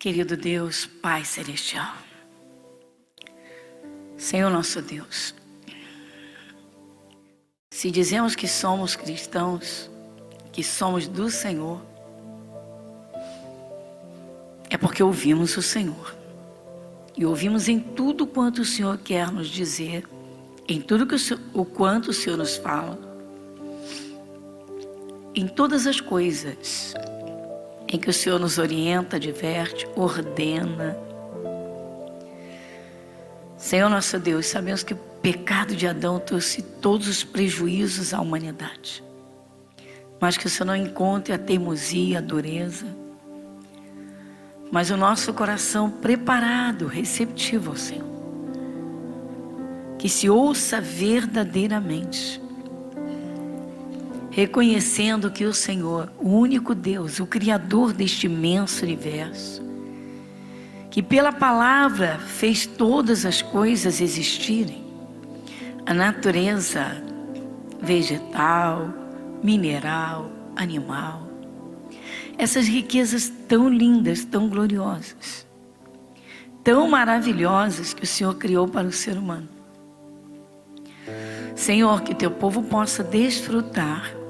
Querido Deus, Pai Celestial, Senhor nosso Deus, se dizemos que somos cristãos, que somos do Senhor, é porque ouvimos o Senhor. E ouvimos em tudo quanto o Senhor quer nos dizer, em tudo o quanto o Senhor nos fala, em todas as coisas em que o Senhor nos orienta, diverte, ordena. Senhor nosso Deus, sabemos que o pecado de Adão trouxe todos os prejuízos à humanidade, mas que o Senhor não encontre a teimosia, a dureza, mas o nosso coração preparado, receptivo ao Senhor, que se ouça verdadeiramente, reconhecendo que o Senhor, o único Deus, o Criador deste imenso universo, que pela palavra fez todas as coisas existirem, a natureza vegetal, mineral, animal, essas riquezas tão lindas, tão gloriosas, tão maravilhosas que o Senhor criou para o ser humano. Senhor, que teu povo possa desfrutar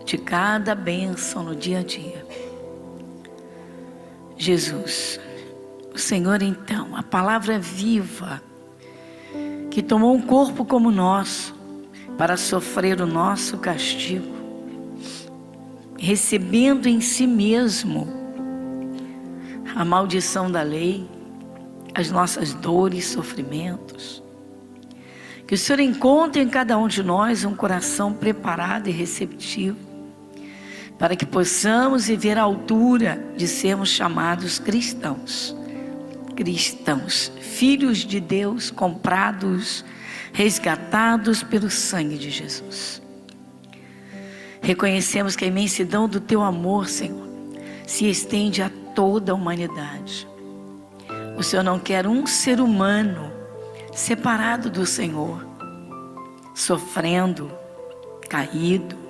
de cada bênção no dia a dia. Jesus, o Senhor então, a palavra viva, que tomou um corpo como o nosso, para sofrer o nosso castigo, recebendo em si mesmo a maldição da lei, as nossas dores, sofrimentos. Que o Senhor encontre em cada um de nós um coração preparado e receptivo, para que possamos viver à altura de sermos chamados cristãos. Cristãos, filhos de Deus, comprados, resgatados pelo sangue de Jesus. Reconhecemos que a imensidão do teu amor, Senhor, se estende a toda a humanidade. O Senhor não quer um ser humano separado do Senhor, sofrendo, caído.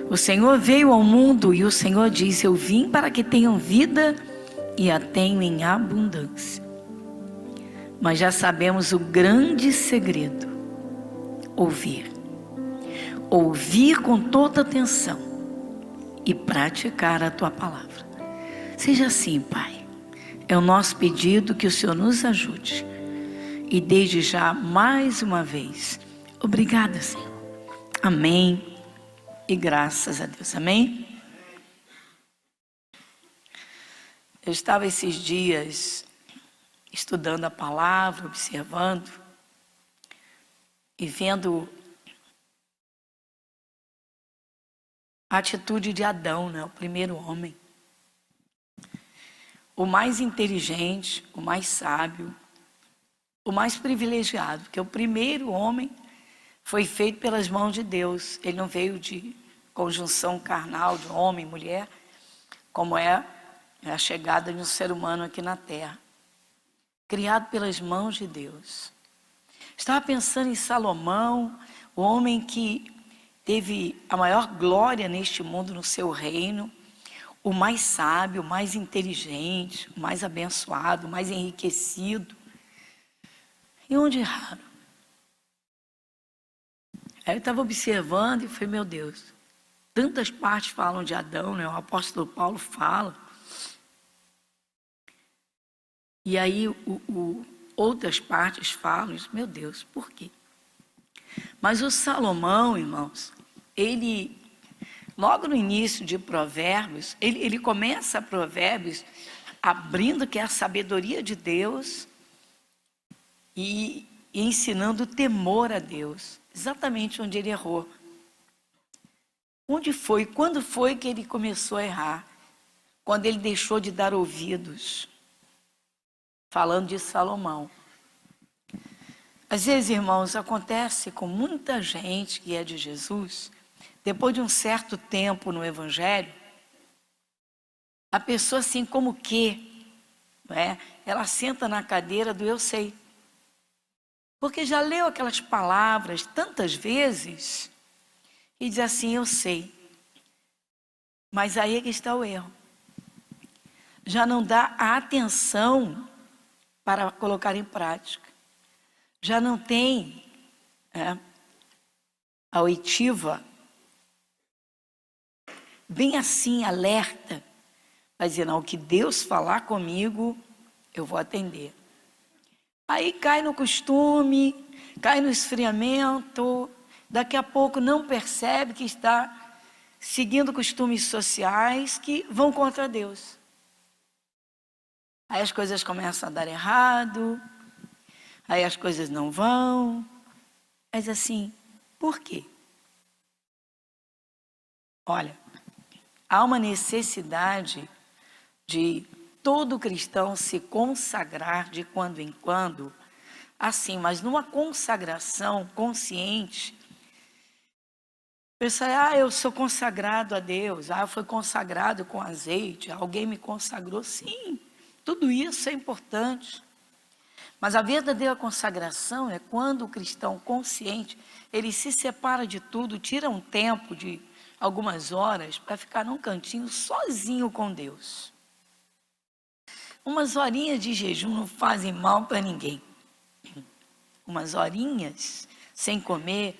O Senhor veio ao mundo e o Senhor diz: eu vim para que tenham vida e a tenham em abundância. Mas já sabemos o grande segredo: ouvir. Ouvir com toda atenção e praticar a tua palavra. Seja assim, Pai. É o nosso pedido, que o Senhor nos ajude. E desde já, mais uma vez, obrigada, Senhor. Amém. E graças a Deus. Amém. Eu estava esses dias estudando a palavra, observando e vendo a atitude de Adão, né? O primeiro homem. O mais inteligente, o mais sábio, o mais privilegiado, porque o primeiro homem foi feito pelas mãos de Deus. Ele não veio de conjunção carnal de homem e mulher, como é a chegada de um ser humano aqui na terra. Criado pelas mãos de Deus. Estava pensando em Salomão, o homem que teve a maior glória neste mundo, no seu reino, o mais sábio, o mais inteligente, o mais abençoado, o mais enriquecido. E onde erraram? Aí eu estava observando e falei: meu Deus, tantas partes falam de Adão, né? O apóstolo Paulo fala. E aí outras partes falam, meu Deus, por quê? Mas o Salomão, irmãos, ele, logo no início de Provérbios, ele começa Provérbios abrindo que é a sabedoria de Deus e ensinando o temor a Deus, exatamente onde ele errou. Onde foi, quando foi que ele começou a errar? Quando ele deixou de dar ouvidos, falando de Salomão. Às vezes, irmãos, acontece com muita gente que é de Jesus, depois de um certo tempo no Evangelho, a pessoa assim como que, né, ela senta na cadeira do eu sei. Porque já leu aquelas palavras tantas vezes e diz assim: eu sei. Mas aí é que está o erro. já não dá a atenção para colocar em prática. Já não tem a oitiva bem assim, alerta, vai dizer, não, o que Deus falar comigo, eu vou atender. Aí cai no costume, cai no esfriamento, daqui a pouco não percebe que está seguindo costumes sociais que vão contra Deus. Aí as coisas começam a dar errado, aí as coisas não vão. Mas assim, por quê? Olha, há uma necessidade de todo cristão se consagrar de quando em quando, assim, mas numa consagração consciente. Pensar, eu sou consagrado a Deus, eu fui consagrado com azeite, alguém me consagrou. Sim, tudo isso é importante. Mas a verdadeira consagração é quando o cristão consciente, ele se separa de tudo, tira um tempo de algumas horas para ficar num cantinho sozinho com Deus. Umas horinhas de jejum não fazem mal para ninguém. Umas horinhas sem comer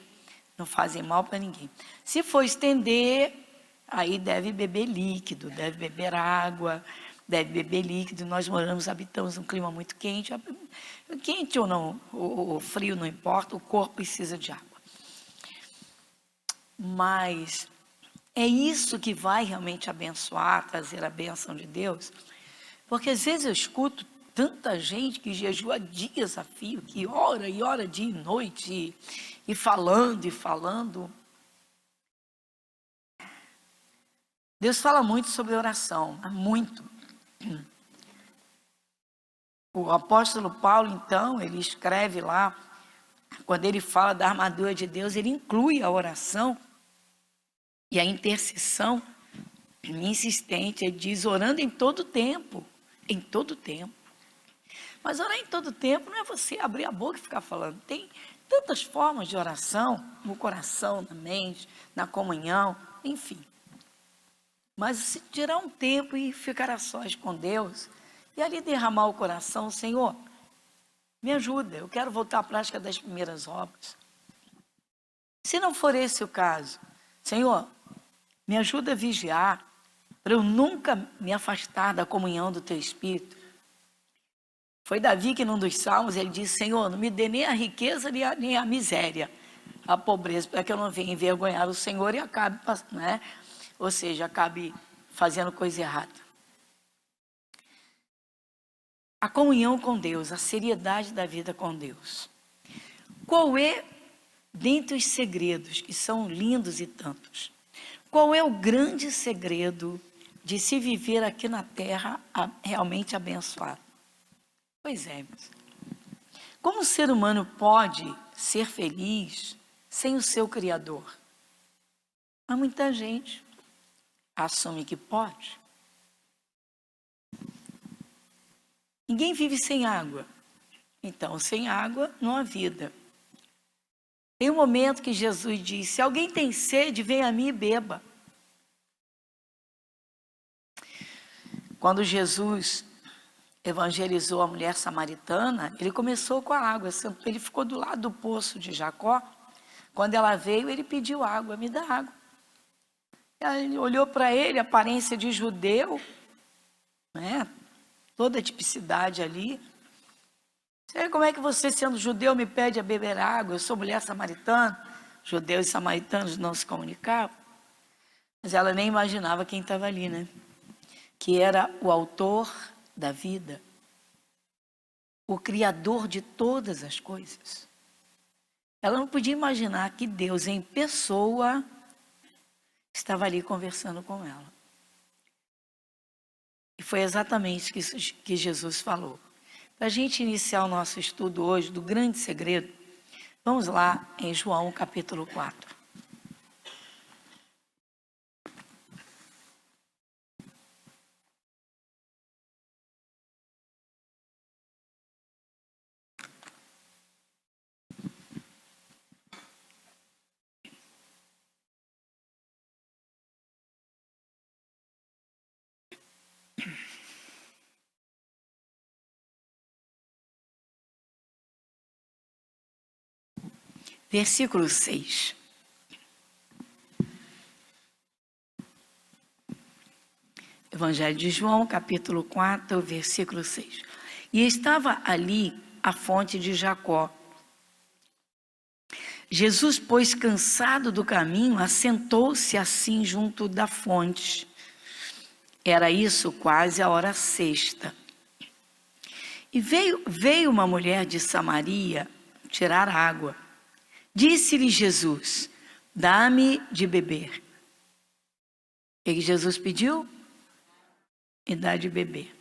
não fazem mal para ninguém. Se for estender, aí deve beber líquido, deve beber água, deve beber líquido. Nós habitamos num clima muito quente. Quente ou não, o frio não importa, o corpo precisa de água. Mas é isso que vai realmente abençoar, trazer a bênção de Deus. Porque às vezes eu escuto tanta gente que jejua dias a fio, que ora e ora dia e noite, e falando e falando. Deus fala muito sobre oração, muito. O apóstolo Paulo, então, ele escreve lá, quando ele fala da armadura de Deus, ele inclui a oração e a intercessão insistente. Ele diz, orando em todo tempo, em todo tempo. Mas orar em todo tempo não é você abrir a boca e ficar falando. Tem tantas formas de oração, no coração, na mente, na comunhão, enfim. Mas se tirar um tempo e ficar a sós com Deus, e ali derramar o coração, Senhor, me ajuda, eu quero voltar à prática das primeiras obras. Se não for esse o caso, Senhor, me ajuda a vigiar, para eu nunca me afastar da comunhão do Teu Espírito. Foi Davi que num dos salmos, ele disse, Senhor, não me dê nem a riqueza nem a miséria, a pobreza, para que eu não venha envergonhar o Senhor e acabe, né? Ou seja, acabe fazendo coisa errada. A comunhão com Deus, a seriedade da vida com Deus. Qual é, dentre os segredos, que são lindos e tantos, qual é o grande segredo de se viver aqui na terra realmente abençoado? Pois é, como o ser humano pode ser feliz sem o seu Criador? Mas muita gente assume que pode. Ninguém vive sem água. Então, sem água não há vida. Tem um momento que Jesus disse, se alguém tem sede, vem a mim e beba. Quando Jesus evangelizou a mulher samaritana, ele começou com a água. Ele ficou do lado do poço de Jacó. Quando ela veio, ele pediu água, me dá água. Ele olhou para ele, aparência de judeu, né? Toda a tipicidade ali. Sei como é que você, sendo judeu, me pede a beber água? Eu sou mulher samaritana. Judeus e samaritanos não se comunicavam. Mas ela nem imaginava quem estava ali, né? Que era o autor da vida, o criador de todas as coisas. Ela não podia imaginar que Deus em pessoa estava ali conversando com ela. E foi exatamente isso que Jesus falou. Para a gente iniciar o nosso estudo hoje do grande segredo, vamos lá em João capítulo 4. versículo 6. Evangelho de João, capítulo 4, versículo 6. E estava ali a fonte de Jacó. Jesus, pois, cansado do caminho, assentou-se assim junto da fonte. Era isso quase a hora sexta. E veio uma mulher de Samaria tirar água. Disse-lhe Jesus: dá-me de beber. O que Jesus pediu? E dá de beber.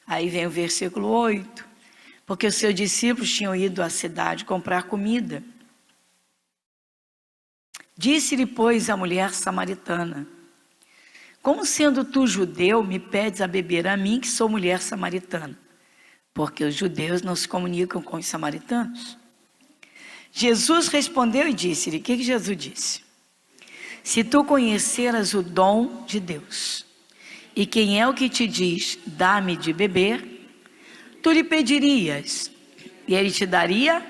Aí vem o versículo 8. Porque os seus discípulos tinham ido à cidade comprar comida. Disse-lhe, pois, a mulher samaritana: como sendo tu judeu, me pedes a beber a mim, que sou mulher samaritana? Porque os judeus não se comunicam com os samaritanos. Jesus respondeu e disse-lhe: o que Jesus disse? Se tu conheceras o dom de Deus, e quem é o que te diz, dá-me de beber, tu lhe pedirias, e ele te daria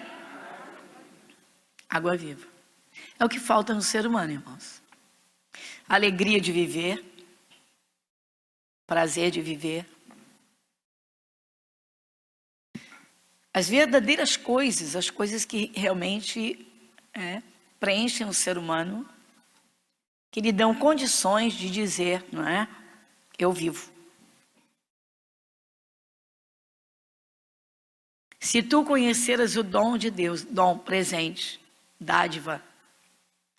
água viva. É o que falta no ser humano, irmãos. Alegria de viver, prazer de viver. As verdadeiras coisas, as coisas que realmente preenchem o ser humano, que lhe dão condições de dizer, não é? Eu vivo. Se tu conheceras o dom de Deus, dom, presente, dádiva,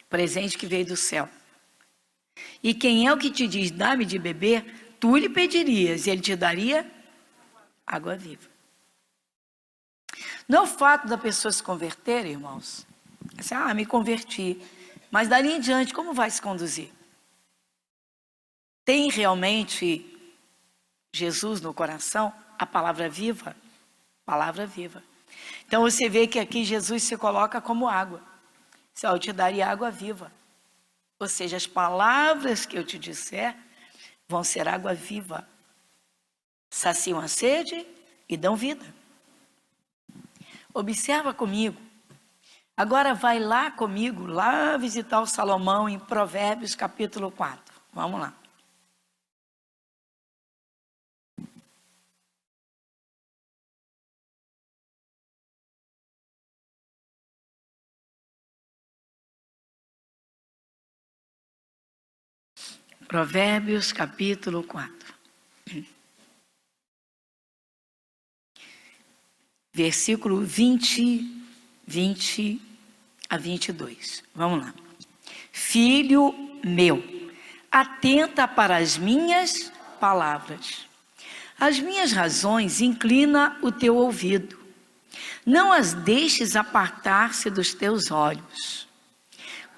presente que veio do céu. E quem é o que te diz, dá-me de beber, tu lhe pedirias e ele te daria água viva. Não é o fato da pessoa se converter, irmãos. Assim, me converti. Mas dali em diante, como vai se conduzir? Tem realmente Jesus no coração? A palavra viva? Palavra viva. Então você vê que aqui Jesus se coloca como água. Eu te daria água viva. Ou seja, as palavras que eu te disser vão ser água viva. Saciam a sede e dão vida. Observa comigo. Agora vai lá comigo, lá visitar o Salomão em Provérbios capítulo 4. Vamos lá. Provérbios capítulo 4. Versículo 20 a 22. Vamos lá. Filho meu, atenta para as minhas palavras. As minhas razões inclina o teu ouvido. Não as deixes apartar-se dos teus olhos.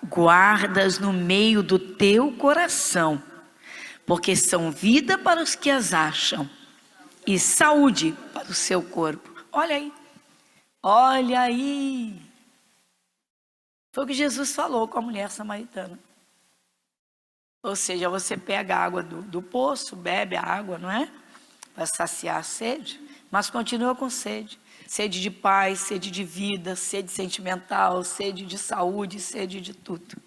Guardas no meio do teu coração, porque são vida para os que as acham e saúde para o seu corpo. Olha aí, olha aí. Foi o que Jesus falou com a mulher samaritana. Ou seja, você pega a água do poço, bebe a água, não é? Para saciar a sede, mas continua com sede. Sede de paz, sede de vida, sede sentimental, sede de saúde, sede de tudo.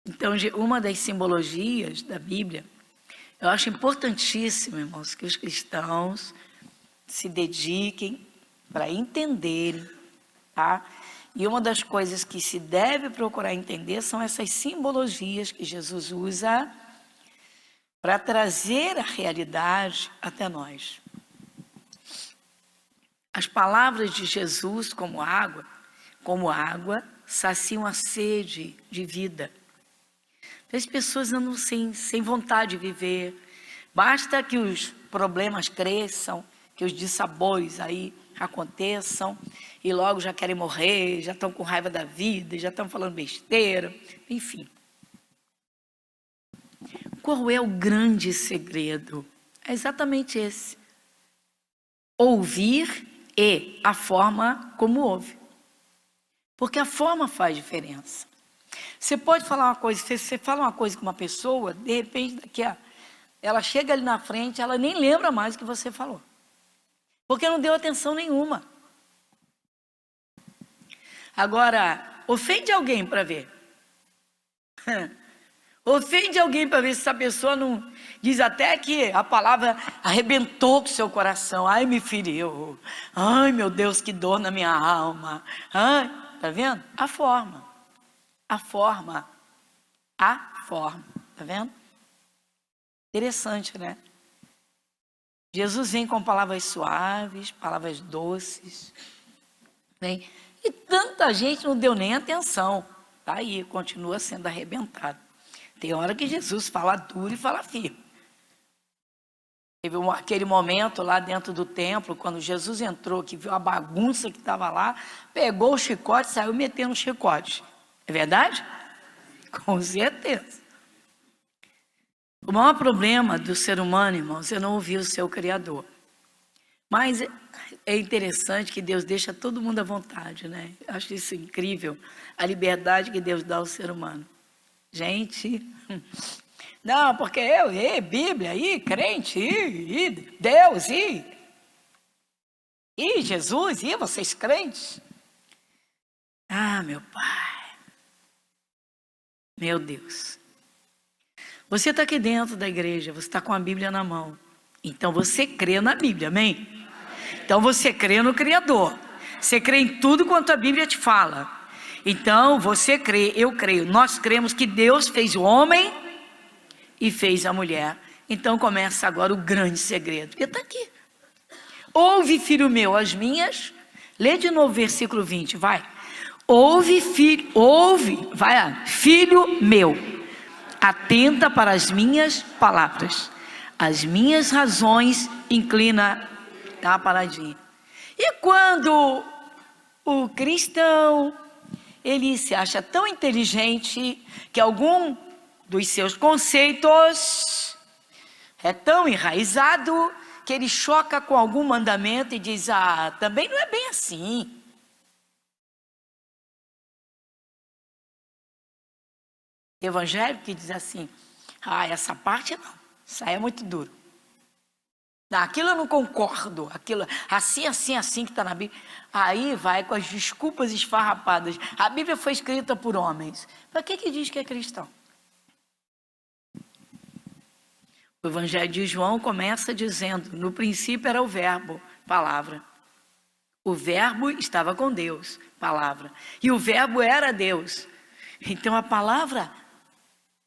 Então, uma das simbologias da Bíblia, eu acho importantíssimo, irmãos, que os cristãos se dediquem para entenderem, tá? E uma das coisas que se deve procurar entender são essas simbologias que Jesus usa para trazer a realidade até nós. As palavras de Jesus como água, saciam a sede de vida. As pessoas andam sem vontade de viver. Basta que os problemas cresçam, que os dissabores aí aconteçam, e logo já querem morrer, já estão com raiva da vida, já estão falando besteira, enfim. Qual é o grande segredo? É exatamente esse. Ouvir e a forma como ouve. Porque a forma faz diferença. Você pode falar uma coisa, você fala uma coisa com uma pessoa, de repente ela chega ali na frente, ela nem lembra mais o que você falou. Porque não deu atenção nenhuma. Agora, ofende alguém para ver. Ofende alguém para ver se essa pessoa não... Diz até que a palavra arrebentou com o seu coração. Ai, me feriu. Ai, meu Deus, que dor na minha alma. Ai, tá vendo? A forma. A forma. A forma. Tá vendo? Interessante, né? Jesus vem com palavras suaves, palavras doces. Vem. E tanta gente não deu nem atenção. Tá aí, continua sendo arrebentado. Tem hora que Jesus fala duro e fala firme. Teve aquele momento lá dentro do templo, quando Jesus entrou, que viu a bagunça que estava lá, pegou o chicote e saiu metendo o chicote. É verdade? Com certeza. O maior problema do ser humano, irmãos, é não ouvir o seu Criador. Mas é interessante que Deus deixa todo mundo à vontade, né? Eu acho isso incrível, a liberdade que Deus dá ao ser humano. Gente, não, porque Bíblia, crente, Deus, Jesus, vocês crentes. Ah, meu Pai, meu Deus. Você está aqui dentro da igreja, você está com a Bíblia na mão. Então você crê na Bíblia, amém? Então você crê no Criador. Você crê em tudo quanto a Bíblia te fala. Então você crê, eu creio. Nós cremos que Deus fez o homem e fez a mulher. Então começa agora o grande segredo. Porque está aqui. Ouve, filho meu, as minhas. Lê de novo o versículo 20, vai. Ouve, filho meu. Atenta para as minhas palavras. As minhas razões inclina. Dá uma paradinha. E quando o cristão, ele se acha tão inteligente que algum dos seus conceitos é tão enraizado que ele choca com algum mandamento e diz, também não é bem assim. Evangelho que diz assim, essa parte não, isso aí é muito duro. Não, aquilo eu não concordo, aquilo assim que está na Bíblia. Aí vai com as desculpas esfarrapadas. A Bíblia foi escrita por homens. Para que diz que é cristão? O Evangelho de João começa dizendo, no princípio era o verbo, palavra. O verbo estava com Deus, palavra. E o verbo era Deus. Então a palavra,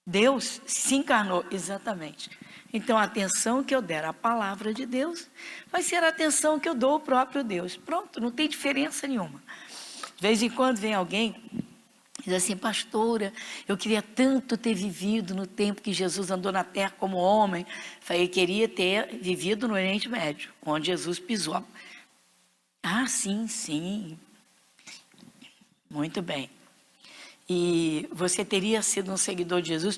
Deus se encarnou, exatamente. Então a atenção que eu der à palavra de Deus vai ser a atenção que eu dou ao próprio Deus. Pronto, não tem diferença nenhuma. De vez em quando vem alguém e diz assim, pastora, eu queria tanto ter vivido no tempo que Jesus andou na terra como homem. Eu queria ter vivido no Oriente Médio, onde Jesus pisou. Sim. Muito bem. E você teria sido um seguidor de Jesus?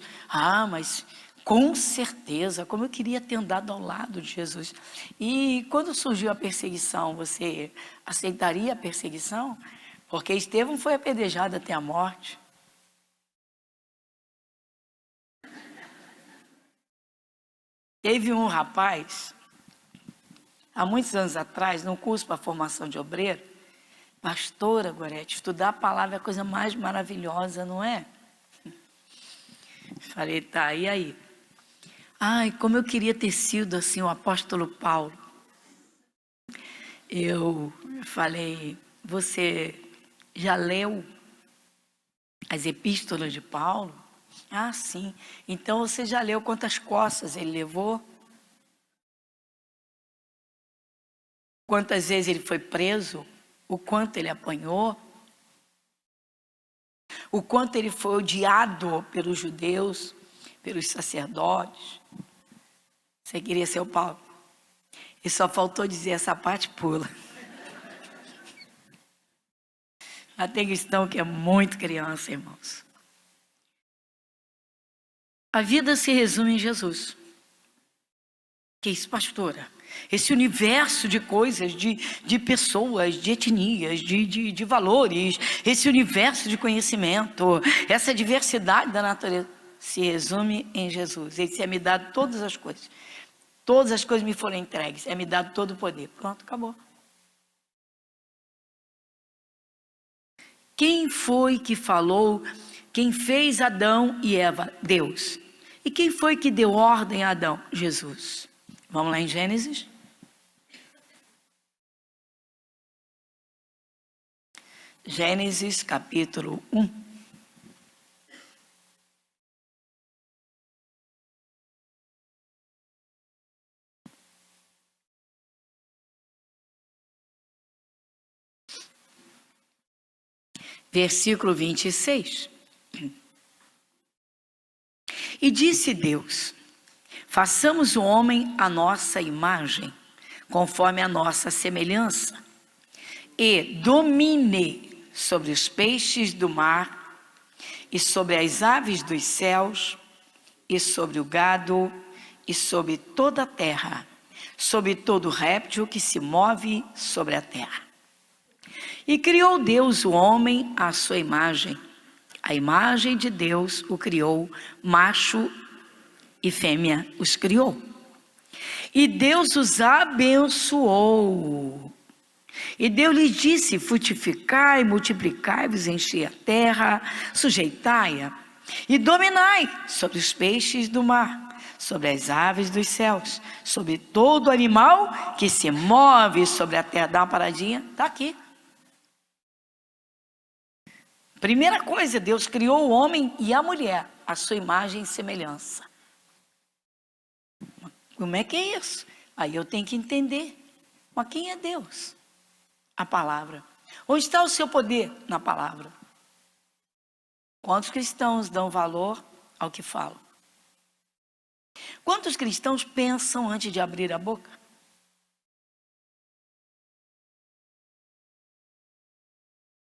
Mas com certeza, como eu queria ter andado ao lado de Jesus. E quando surgiu a perseguição, você aceitaria a perseguição? Porque Estevão foi apedrejado até a morte. Teve um rapaz, há muitos anos atrás, num curso para formação de obreiro, pastora Gorete, estudar a palavra é a coisa mais maravilhosa, não é? Falei, e aí? Como eu queria ter sido assim o apóstolo Paulo. Eu falei, você já leu as epístolas de Paulo? Sim. Então você já leu quantas costas ele levou? Quantas vezes ele foi preso? O quanto ele apanhou? O quanto ele foi odiado pelos judeus, pelos sacerdotes? Você queria ser o Paulo? E só faltou dizer essa parte, pula. Mas tem cristão que é muito criança, irmãos. A vida se resume em Jesus. Que isso, pastora? Esse universo de coisas, de pessoas, de etnias, de valores, esse universo de conhecimento, essa diversidade da natureza, se resume em Jesus. Ele disse, é me dado todas as coisas. Todas as coisas me foram entregues, é me dado todo o poder. Pronto, acabou. Quem foi que falou? Quem fez Adão e Eva? Deus. E quem foi que deu ordem a Adão? Jesus. Vamos lá em Gênesis. Gênesis capítulo 1. Versículo 26. E disse Deus: façamos o homem à nossa imagem, conforme a nossa semelhança, e domine sobre os peixes do mar, e sobre as aves dos céus, e sobre o gado, e sobre toda a terra, sobre todo réptil que se move sobre a terra. E criou Deus o homem à sua imagem. A imagem de Deus o criou, macho e fêmea os criou. E Deus os abençoou. E Deus lhes disse: frutificai, multiplicai-vos, enchei a terra, sujeitai-a, e dominai sobre os peixes do mar, sobre as aves dos céus, sobre todo animal que se move sobre a terra. Dá uma paradinha, está aqui. Primeira coisa, Deus criou o homem e a mulher, a sua imagem e semelhança. Como é que é isso? Aí eu tenho que entender. Mas quem é Deus? A palavra. Onde está o seu poder? Na palavra. Quantos cristãos dão valor ao que falam? Quantos cristãos pensam antes de abrir a boca?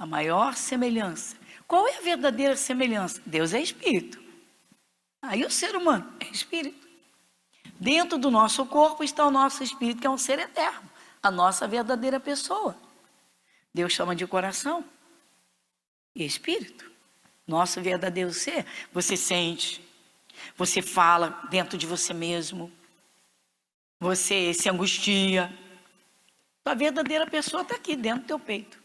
A maior semelhança. Qual é a verdadeira semelhança? Deus é espírito. Aí o ser humano é espírito. Dentro do nosso corpo está o nosso espírito, que é um ser eterno. A nossa verdadeira pessoa. Deus chama de coração e espírito. Nosso verdadeiro ser. Você sente, você fala dentro de você mesmo, você se angustia. A verdadeira pessoa está aqui dentro do teu peito.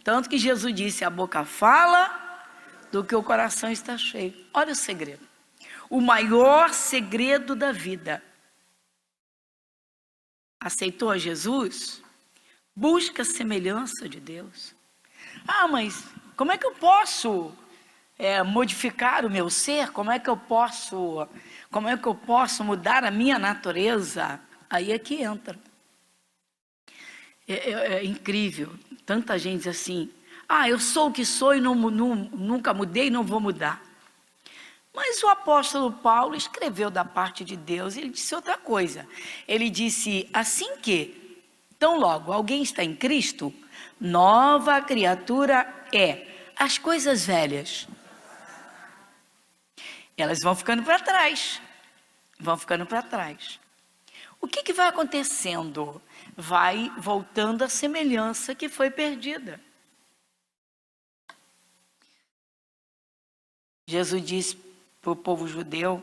Tanto que Jesus disse: a boca fala do que o coração está cheio. Olha o segredo. O maior segredo da vida. Aceitou a Jesus? Busca a semelhança de Deus. Ah, mas como é que eu posso modificar o meu ser? Como é que eu posso mudar a minha natureza? Aí é que entra. É incrível. Tanta gente diz assim: ah, eu sou o que sou e nunca mudei e não vou mudar. Mas o apóstolo Paulo escreveu da parte de Deus e ele disse outra coisa. Ele disse assim que, tão logo alguém está em Cristo, nova criatura é. As coisas velhas, elas vão ficando para trás. Vão ficando para trás. O que vai acontecendo? Vai voltando à semelhança que foi perdida. Jesus disse para o povo judeu,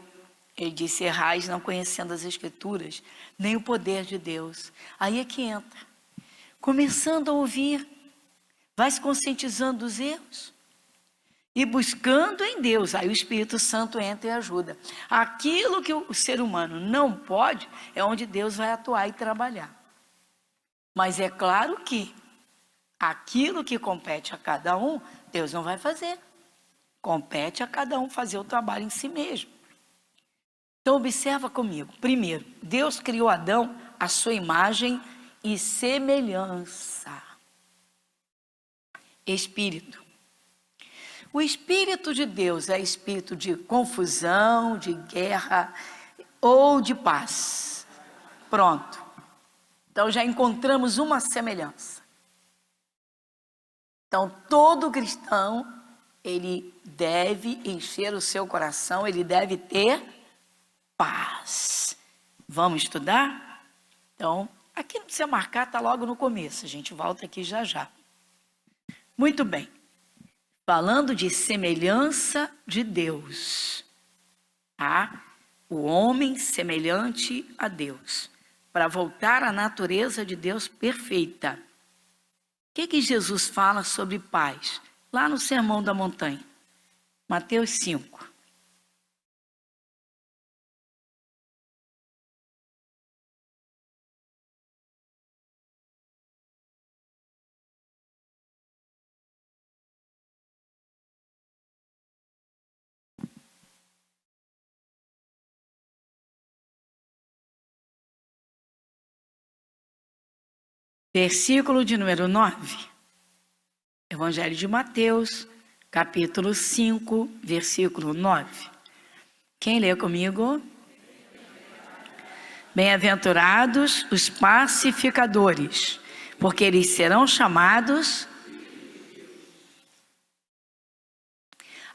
ele disse: errais não conhecendo as Escrituras, nem o poder de Deus. Aí é que entra. Começando a ouvir, vai se conscientizando dos erros. E buscando em Deus, aí o Espírito Santo entra e ajuda. Aquilo que o ser humano não pode, é onde Deus vai atuar e trabalhar. Mas é claro que aquilo que compete a cada um, Deus não vai fazer. Compete a cada um fazer o trabalho em si mesmo. Então observa comigo. Primeiro, Deus criou Adão à sua imagem e semelhança. Espírito. O Espírito de Deus é espírito de confusão, de guerra ou de paz. Pronto. Então já encontramos uma semelhança. Então todo cristão, ele deve encher o seu coração, ele deve ter paz. Vamos estudar? Então, aqui não precisa marcar, está logo no começo. A gente volta aqui já já. Muito bem. Falando de semelhança de Deus. Tá? O homem semelhante a Deus. Para voltar à natureza de Deus perfeita. que Jesus fala sobre paz? Lá no Sermão da Montanha, Mateus 5. Versículo de número 9. Evangelho de Mateus, capítulo 5, versículo 9. Quem lê comigo? Bem-aventurados os pacificadores, porque eles serão chamados.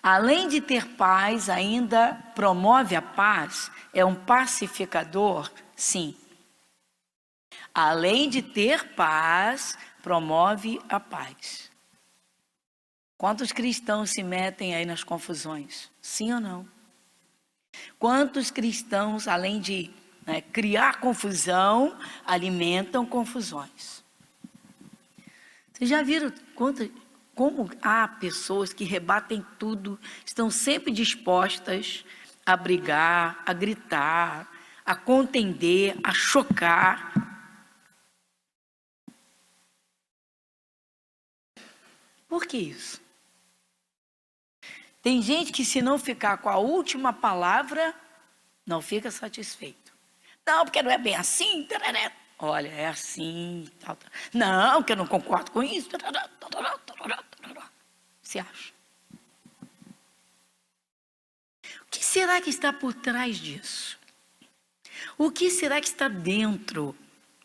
Além de ter paz, ainda promove a paz, é um pacificador, sim. Além de ter paz, promove a paz. Quantos cristãos se metem aí nas confusões? Sim ou não? Quantos cristãos, além de criar confusão, alimentam confusões? Vocês já viram como há pessoas que rebatem tudo, estão sempre dispostas a brigar, a gritar, a contender, a chocar? Por que isso? Tem gente que, se não ficar com a última palavra, não fica satisfeito. Não, porque não é bem assim. Olha, é assim. Não, que eu não concordo com isso. Você acha? O que será que está por trás disso? O que será que está dentro?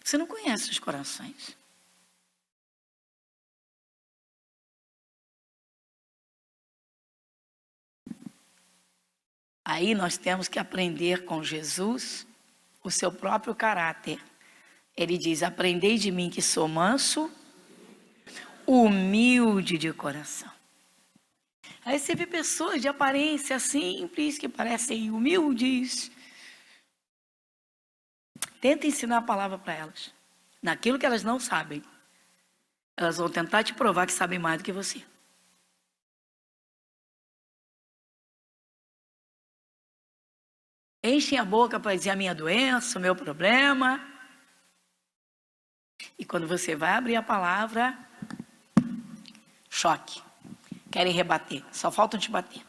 Você não conhece os corações. Aí nós temos que aprender com Jesus o seu próprio caráter. Ele diz: aprendei de mim que sou manso, humilde de coração. Aí você vê pessoas de aparência simples, que parecem humildes. Tenta ensinar a palavra para elas. Naquilo que elas não sabem, elas vão tentar te provar que sabem mais do que você. Enchem a boca para dizer a minha doença, o meu problema. E quando você vai abrir a palavra, choque. Querem rebater, só faltam te bater.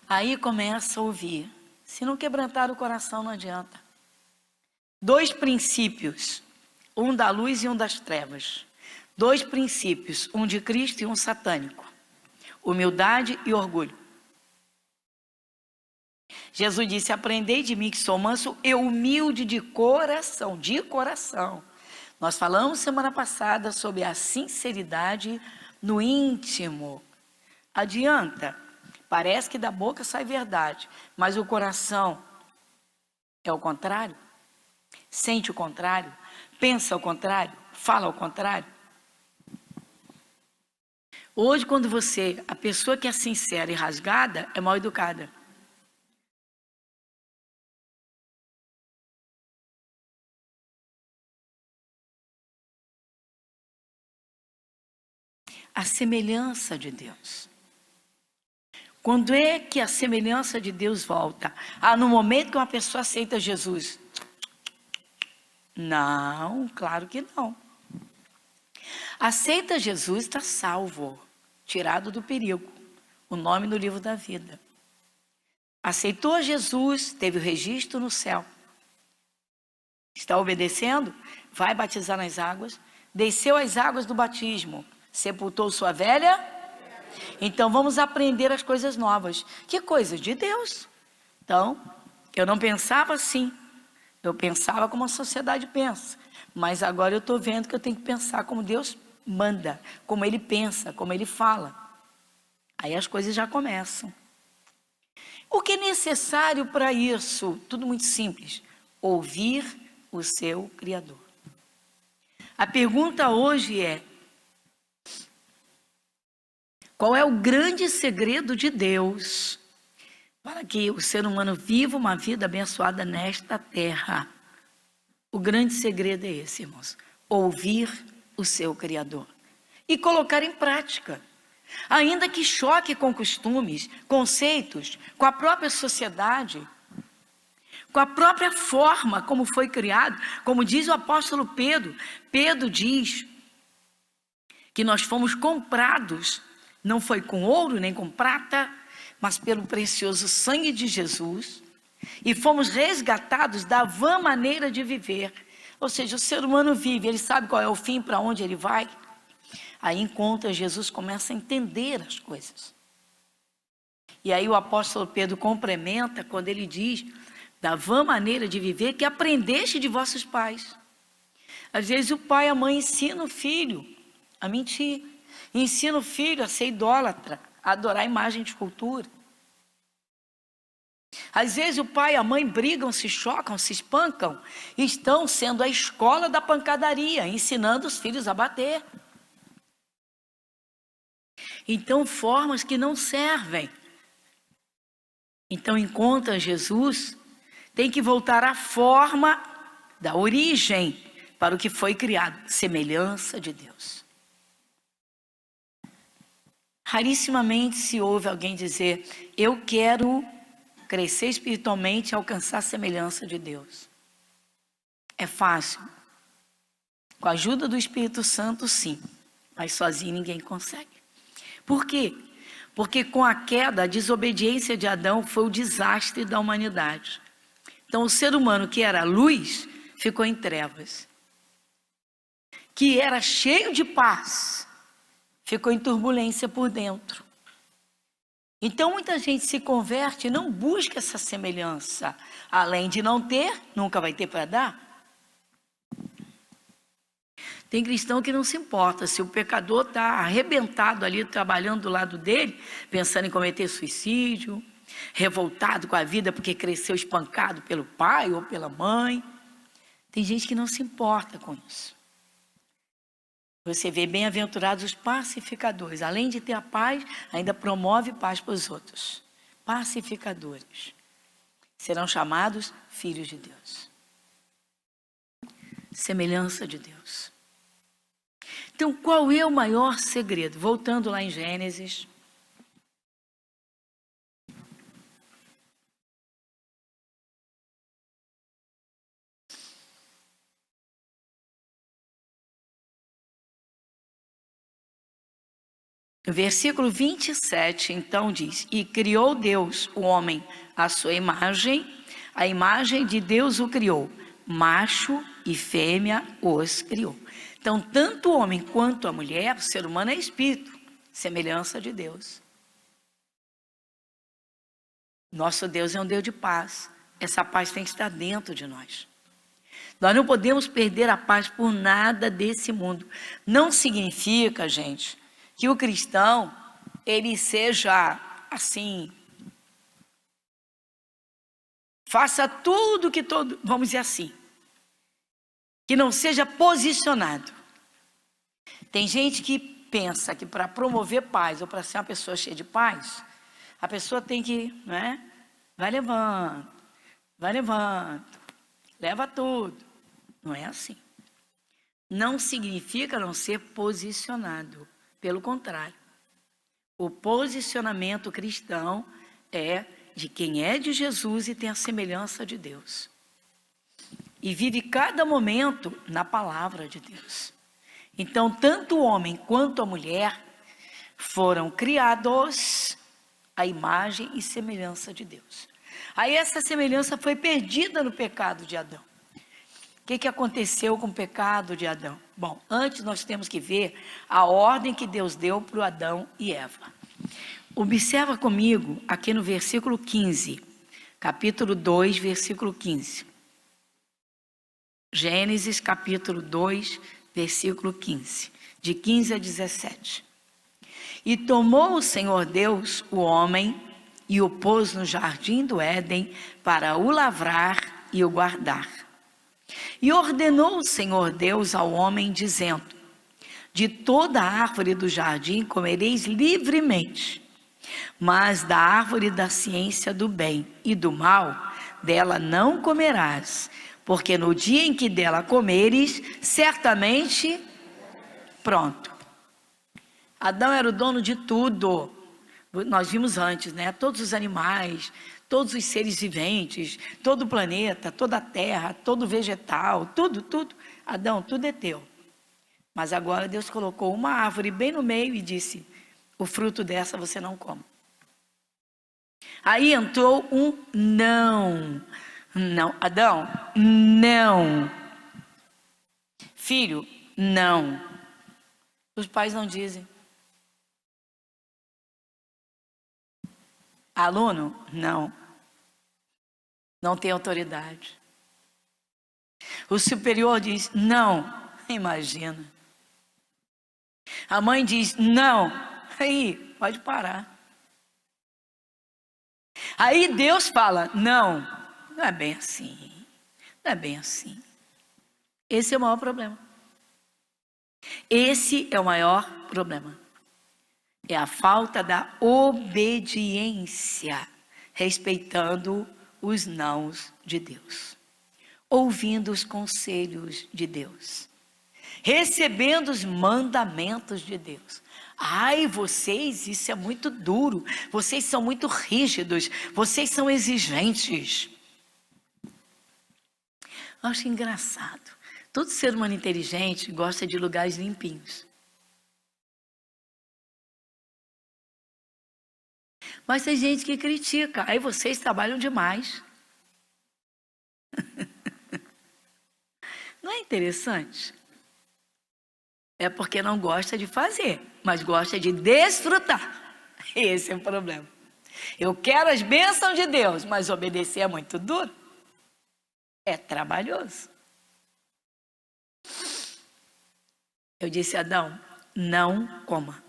Aí começa a ouvir. Se não quebrantar o coração, não adianta. 2 princípios, um da luz e um das trevas. 2 princípios, um de Cristo e um satânico. Humildade e orgulho. Jesus disse: aprendei de mim que sou manso e humilde de coração. De coração. Nós falamos semana passada sobre a sinceridade no íntimo. Adianta? Parece que da boca sai verdade, mas o coração é o contrário? Sente o contrário? Pensa o contrário? Fala o contrário? Hoje, quando a pessoa que é sincera e rasgada, é mal educada. A semelhança de Deus. Quando é que a semelhança de Deus volta? No momento que uma pessoa aceita Jesus. Não, claro que não. Aceita Jesus, está salvo, tirado do perigo. O nome no livro da vida. Aceitou Jesus, teve o registro no céu. Está obedecendo? Vai batizar nas águas. Desceu as águas do batismo. Sepultou sua velha. Então vamos aprender as coisas novas. Que coisas? De Deus. Então, eu não pensava assim. Eu pensava como a sociedade pensa. Mas agora eu estou vendo que eu tenho que pensar como Deus manda. Como Ele pensa, como Ele fala. Aí as coisas já começam. O que é necessário para isso? Tudo muito simples. Ouvir o seu Criador. A pergunta hoje é: qual é o grande segredo de Deus para que o ser humano viva uma vida abençoada nesta terra? O grande segredo é esse, irmãos: ouvir o seu Criador e colocar em prática. Ainda que choque com costumes, conceitos, com a própria sociedade, com a própria forma como foi criado, como diz o apóstolo Pedro. Pedro diz que nós fomos comprados, não foi com ouro nem com prata, mas pelo precioso sangue de Jesus, e fomos resgatados da vã maneira de viver. Ou seja, o ser humano vive, ele sabe qual é o fim, para onde ele vai. Aí encontra Jesus, começa a entender as coisas. E aí o apóstolo Pedro complementa quando ele diz da vã maneira de viver que aprendeste de vossos pais. Às vezes o pai e a mãe ensinam o filho a mentir, ensina o filho a ser idólatra, a adorar a imagem de escultura. Às vezes o pai e a mãe brigam, se chocam, se espancam, e estão sendo a escola da pancadaria, ensinando os filhos a bater. Então, formas que não servem. Então, encontra Jesus, tem que voltar à forma da origem, para o que foi criado, semelhança de Deus. Rarissimamente se ouve alguém dizer: eu quero crescer espiritualmente e alcançar a semelhança de Deus. É fácil. Com a ajuda do Espírito Santo, sim. Mas sozinho ninguém consegue. Por quê? Porque com a queda, a desobediência de Adão foi o desastre da humanidade. Então o ser humano que era luz, ficou em trevas. Que era cheio de paz, ficou em turbulência por dentro. Então muita gente se converte e não busca essa semelhança. Além de não ter, nunca vai ter para dar. Tem cristão que não se importa se o pecador está arrebentado ali, trabalhando do lado dele, pensando em cometer suicídio, revoltado com a vida porque cresceu espancado pelo pai ou pela mãe. Tem gente que não se importa com isso. Você vê bem-aventurados os pacificadores. Além de ter a paz, ainda promove paz para os outros. Pacificadores. Serão chamados filhos de Deus. Semelhança de Deus. Então, qual é o maior segredo? Voltando lá em Gênesis. O versículo 27, então, diz: e criou Deus o homem à sua imagem, a imagem de Deus o criou, macho e fêmea os criou. Então, tanto o homem quanto a mulher, o ser humano é espírito, semelhança de Deus. Nosso Deus é um Deus de paz. Essa paz tem que estar dentro de nós. Nós não podemos perder a paz por nada desse mundo. Não significa, gente, que o cristão, ele seja assim, faça tudo que todo, vamos dizer assim, que não seja posicionado. Tem gente que pensa que para promover paz ou para ser uma pessoa cheia de paz, a pessoa tem que, não é? Vai levando, leva tudo. Não é assim. Não significa não ser posicionado. Pelo contrário. O posicionamento cristão é de quem é de Jesus e tem a semelhança de Deus. E vive cada momento na palavra de Deus. Então, tanto o homem quanto a mulher foram criados à imagem e semelhança de Deus. Aí essa semelhança foi perdida no pecado de Adão. O que aconteceu com o pecado de Adão? Bom, antes nós temos que ver a ordem que Deus deu para o Adão e Eva. Observa comigo aqui no versículo 15, capítulo 2, versículo 15. Gênesis capítulo 2, versículo 15, de 15 a 17. E tomou o Senhor Deus o homem e o pôs no jardim do Éden para o lavrar e o guardar. E ordenou o Senhor Deus ao homem, dizendo: de toda a árvore do jardim comereis livremente, mas da árvore da ciência do bem e do mal, dela não comerás, porque no dia em que dela comeres, certamente, pronto. Adão era o dono de tudo. Nós vimos antes, né? Todos os animais, todos os seres viventes, todo o planeta, toda a terra, todo vegetal, tudo. Adão, tudo é teu. Mas agora Deus colocou uma árvore bem no meio e disse: o fruto dessa você não come. Aí entrou um não. Não, Adão, não. Filho, não. Os pais não dizem. Aluno, não. Não tem autoridade. O superior diz, não. Imagina. A mãe diz, não. Aí, pode parar. Aí Deus fala, não. Não é bem assim. Não é bem assim. Esse é o maior problema. Esse é o maior problema. É a falta da obediência, respeitando os nãos de Deus, ouvindo os conselhos de Deus, recebendo os mandamentos de Deus. Ai, vocês, isso é muito duro, vocês são muito rígidos, vocês são exigentes. Eu acho engraçado. Todo ser humano inteligente gosta de lugares limpinhos. Mas tem gente que critica. Aí vocês trabalham demais. Não é interessante? É porque não gosta de fazer, mas gosta de desfrutar. Esse é o problema. Eu quero as bênçãos de Deus, mas obedecer é muito duro. É trabalhoso. Eu disse a Adão, não coma.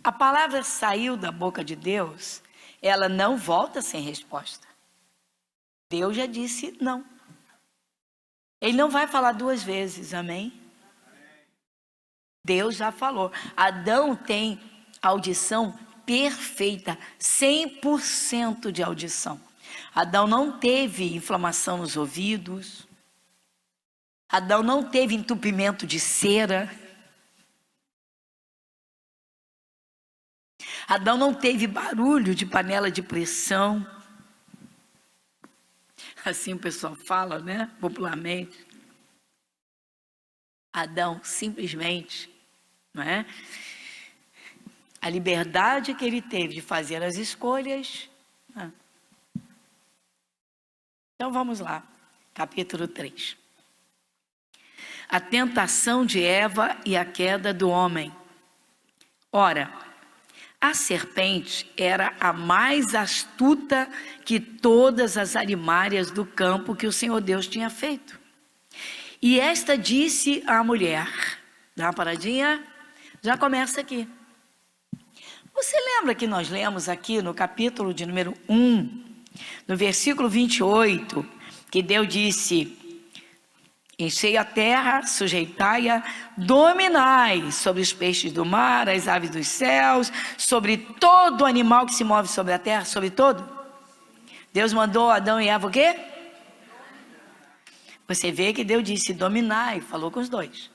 A palavra saiu da boca de Deus, ela não volta sem resposta. Deus já disse não. Ele não vai falar duas vezes, amém? Deus já falou. Adão tem audição perfeita, 100% de audição. Adão não teve inflamação nos ouvidos. Adão não teve entupimento de cera. Adão não teve barulho de panela de pressão. Assim o pessoal fala, né? Popularmente. Adão simplesmente, não é? A liberdade que ele teve de fazer as escolhas. Né? Então vamos lá, capítulo 3. A tentação de Eva e a queda do homem. Ora, a serpente era a mais astuta que todas as alimárias do campo que o Senhor Deus tinha feito. E esta disse à mulher, dá uma paradinha, já começa aqui. Você lembra que nós lemos aqui no capítulo de número 1, no versículo 28, que Deus disse: enchei a terra, sujeitai-a, dominai sobre os peixes do mar, as aves dos céus, sobre todo animal que se move sobre a terra, sobre todo. Deus mandou Adão e Eva o quê? Você vê que Deus disse dominai, falou com os dois.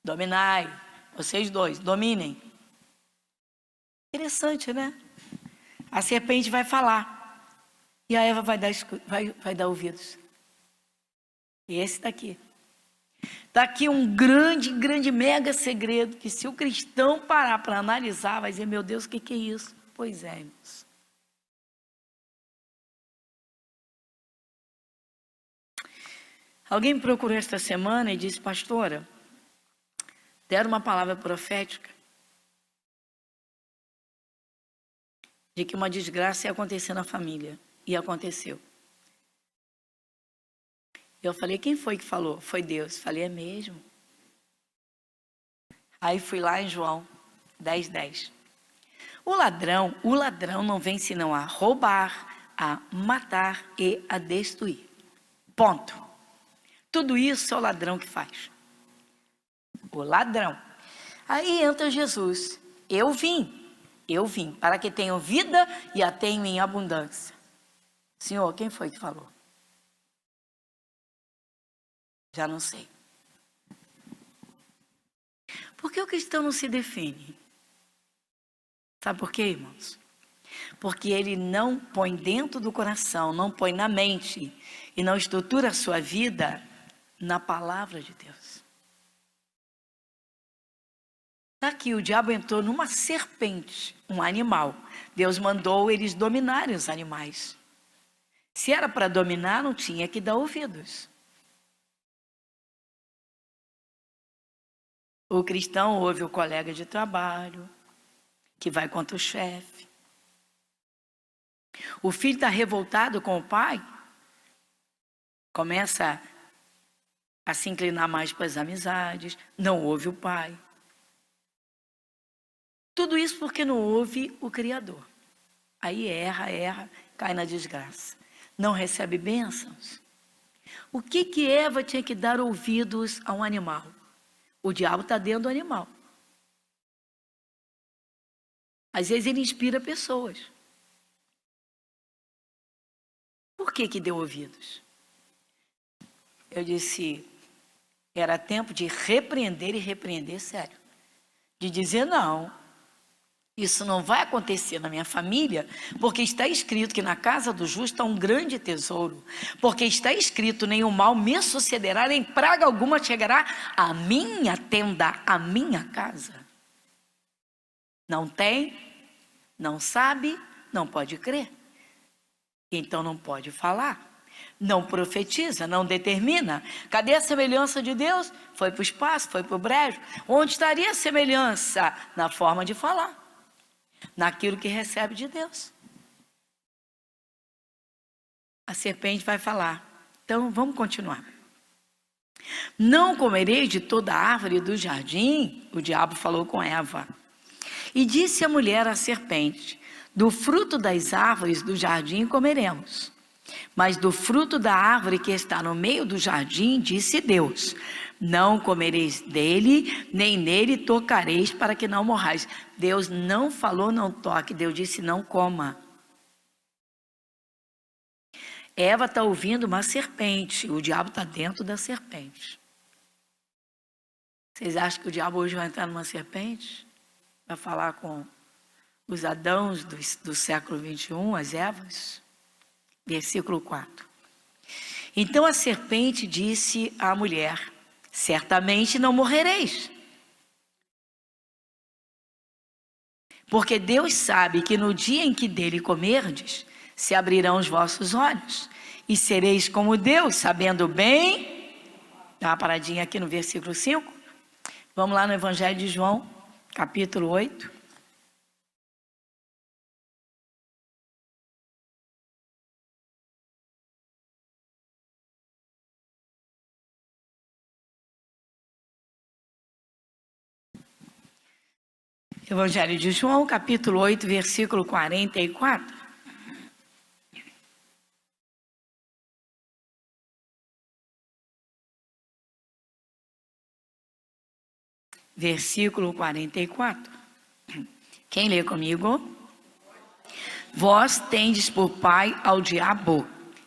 Dominai, vocês dois, dominem. Interessante, né? A serpente vai falar e a Eva vai dar ouvidos. E esse daqui. Está aqui um grande, mega segredo que se o cristão parar para analisar, vai dizer, meu Deus, o que é isso? Pois é, irmãos. Alguém me procurou esta semana e disse, pastora, deram uma palavra profética de que uma desgraça ia acontecer na família. E aconteceu. Eu falei, quem foi que falou? Foi Deus. Falei, é mesmo? Aí fui lá em João 10:10. O ladrão não vem senão a roubar, a matar e a destruir. Ponto. Tudo isso é o ladrão que faz. O ladrão. Aí entra Jesus. Eu vim para que tenham vida e a tenham em abundância. Senhor, quem foi que falou? Já não sei. Por que o cristão não se define? Sabe por quê, irmãos? Porque ele não põe dentro do coração, não põe na mente e não estrutura a sua vida na palavra de Deus. Aqui o diabo entrou numa serpente, um animal. Deus mandou eles dominarem os animais. Se era para dominar, não tinha que dar ouvidos. O cristão ouve o colega de trabalho, que vai contra o chefe. O filho está revoltado com o pai, começa a se inclinar mais para as amizades, não ouve o pai. Tudo isso porque não ouve o Criador. Aí erra, cai na desgraça. Não recebe bênçãos. O que Eva tinha que dar ouvidos a um animal? O diabo está dentro do animal. Às vezes ele inspira pessoas. Por que deu ouvidos? Eu disse, era tempo de repreender e repreender sério. De dizer não, isso não vai acontecer na minha família, porque está escrito que na casa do justo há um grande tesouro. Porque está escrito, nenhum mal me sucederá, nem praga alguma chegará à minha tenda, à minha casa. Não tem, não sabe, não pode crer. Então não pode falar. Não profetiza, não determina. Cadê a semelhança de Deus? Foi para o espaço, foi para o brejo. Onde estaria a semelhança? Na forma de falar. Naquilo que recebe de Deus. A serpente vai falar. Então vamos continuar. Não comereis de toda árvore do jardim, o diabo falou com Eva. E disse a mulher à serpente, do fruto das árvores do jardim comeremos. Mas do fruto da árvore que está no meio do jardim, disse Deus, não comereis dele, nem nele tocareis para que não morrais. Deus não falou não toque, Deus disse não coma. Eva está ouvindo uma serpente, o diabo está dentro da serpente. Vocês acham que o diabo hoje vai entrar numa serpente? Vai falar com os Adãos do século 21, as Evas? Versículo 4. Então a serpente disse à mulher, certamente não morrereis. Porque Deus sabe que no dia em que dele comerdes, se abrirão os vossos olhos, e sereis como Deus, sabendo bem. Dá uma paradinha aqui no versículo 5. Vamos lá no Evangelho de João, capítulo 8. Evangelho de João, capítulo 8, versículo 44. Versículo 44. Quem lê comigo? Vós tendes por pai ao diabo,